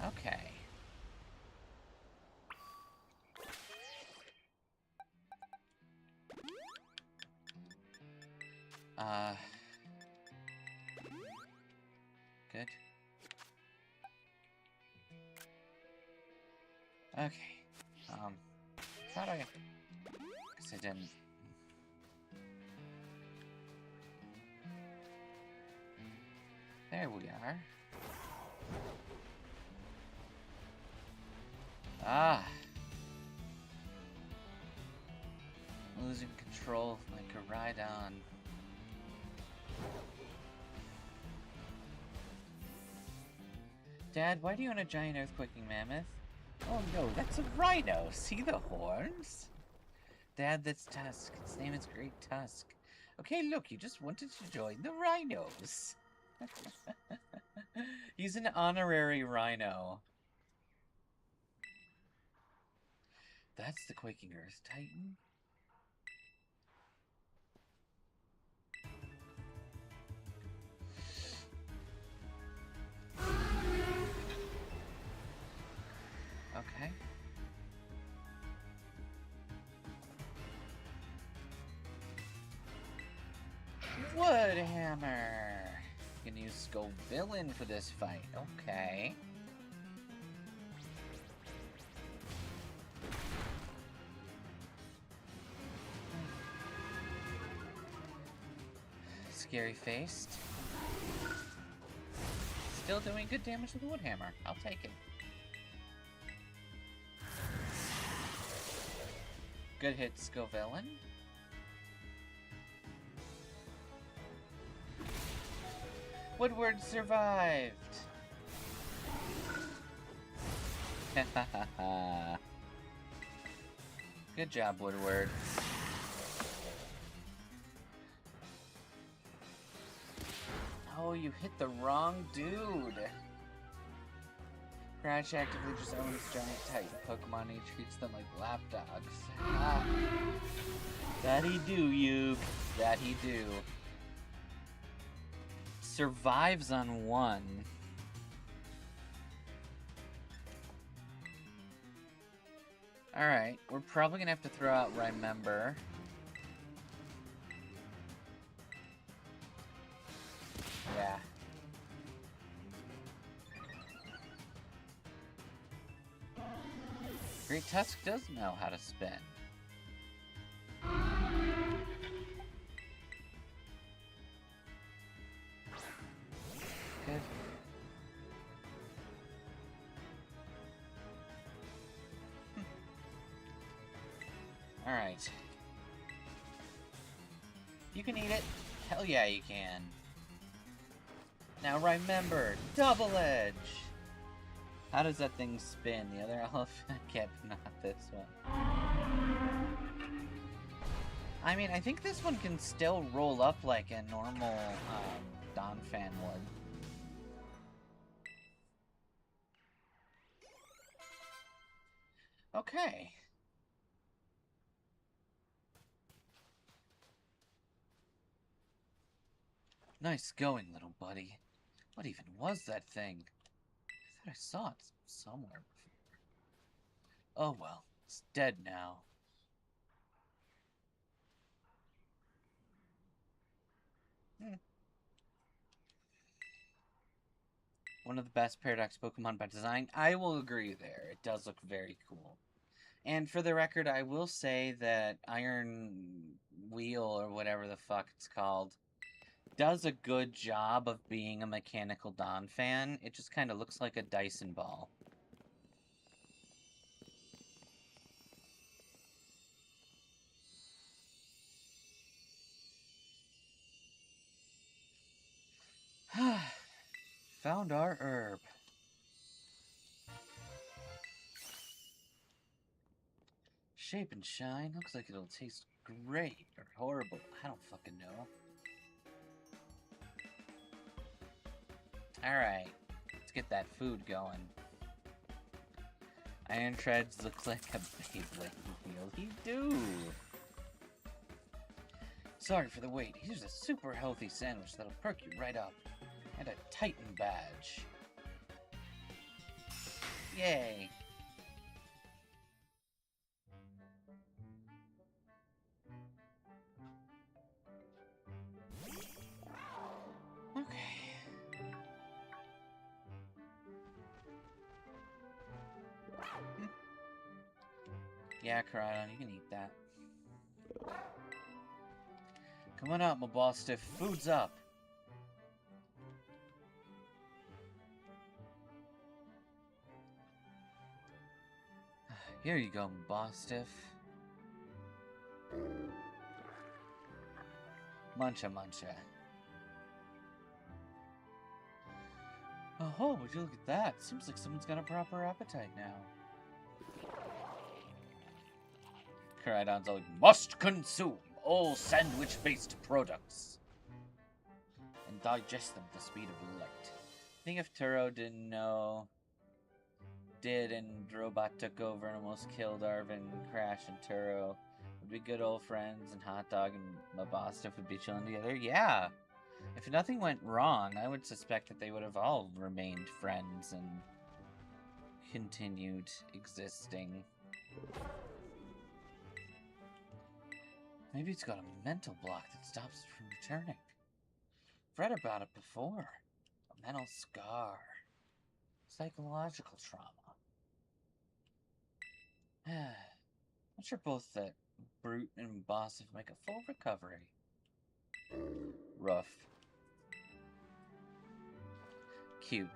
Okay. Good. Okay. Thought I... Guess I didn't. There we are. Ah! Losing control of my Koraidon. Dad, why do you own a giant earthquaking mammoth? Oh no, that's a rhino! See the horns? Dad, that's Tusk. Its name is Great Tusk. Okay, look, you just wanted to join the rhinos. He's an honorary rhino. That's the Quaking Earth Titan? Okay. Woodhammer! You can use Skull Villain for this fight. Okay. Scary faced. Still doing good damage with the Woodhammer. I'll take it. Good hit, Scovillain. Woodward survived! Good job, Woodward. Oh, you hit the wrong dude! Crash actively just owns giant Titan Pokemon and he treats them like lapdogs. Ah. That he do, Yuke. That he do. Survives on 1. Alright, we're probably gonna have to throw out Remember. Yeah. Great Tusk does know how to spin. Good. Alright. You can eat it. Hell yeah, you can. Now remember, double edge! How does that thing spin? The other elephant cap, not this one. I mean, I think this one can still roll up like a normal Donphan would. Okay. Nice going, little buddy. What even was that thing? I thought I saw it somewhere before. Oh well, it's dead now. One of the best Paradox Pokemon by design. I will agree there. It does look very cool. And for the record, I will say that Iron Wheel, or whatever the fuck it's called, does a good job of being a mechanical Donphan. It just kind of looks like a Dyson ball. Found our herb. Shape and shine. Looks like it'll taste great or horrible. I don't fucking know. Alright. Let's get that food going. Iron Treads looks like a Beyblade wheel. He do! Sorry for the wait. Here's a super healthy sandwich that'll perk you right up. And a Titan badge. Yay! Okay. Yeah, Caron, you can eat that. Come on up, my boss stiff. Food's up. Here you go, my boss stiff. Muncha muncha. Oh, would you look at that? Seems like someone's got a proper appetite now. Caridon's like, must consume all sandwich-based products and digest them at the speed of light. I think if Turo didn't know, and Robot took over and almost killed Arvin, Crash, and Turo, would be good old friends, and Hot Dog and Mabostiff would be chilling together. Yeah. If nothing went wrong, I would suspect that they would have all remained friends and continued existing. Maybe it's got a mental block that stops it from returning. I've read about it before. A mental scar. Psychological trauma. I'm sure both that Brute and Boss have make a full recovery. Rough. Cute.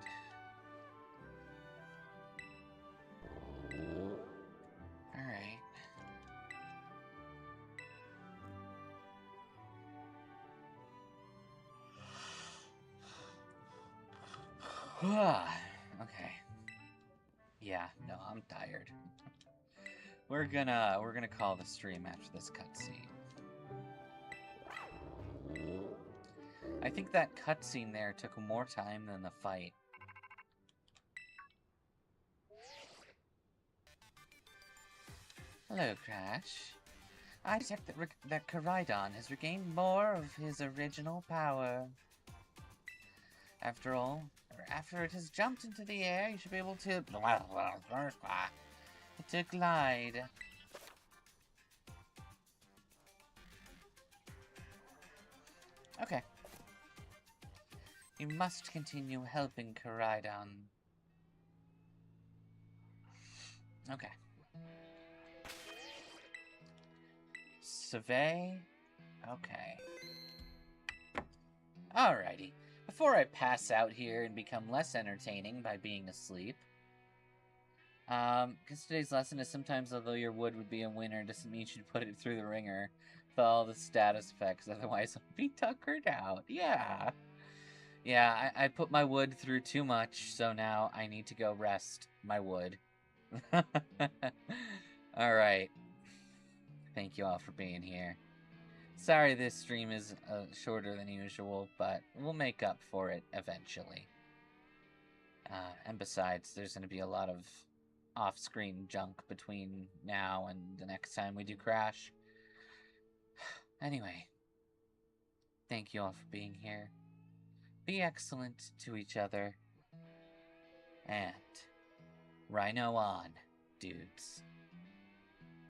Alright. Okay. Yeah, no, I'm tired. We're gonna call the stream after this cutscene. I think that cutscene there took more time than the fight. Hello, Crash. I detect that Caridon has regained more of his original power. After all, after it has jumped into the air, you should be able to glide. Okay. You must continue helping Caridon. Okay. Survey? Okay. Alrighty. Before I pass out here and become less entertaining by being asleep, because today's lesson is sometimes although your wood would be a winner doesn't mean you should put it through the ringer with all the status effects, otherwise it'll be tuckered out. Yeah. Yeah, I put my wood through too much, so now I need to go rest my wood. Alright. Thank you all for being here. Sorry this stream is shorter than usual, but we'll make up for it eventually. And besides, there's going to be a lot of off-screen junk between now and the next time we do Crash. Anyway, thank you all for being here. Be excellent to each other. And Rhino on, dudes.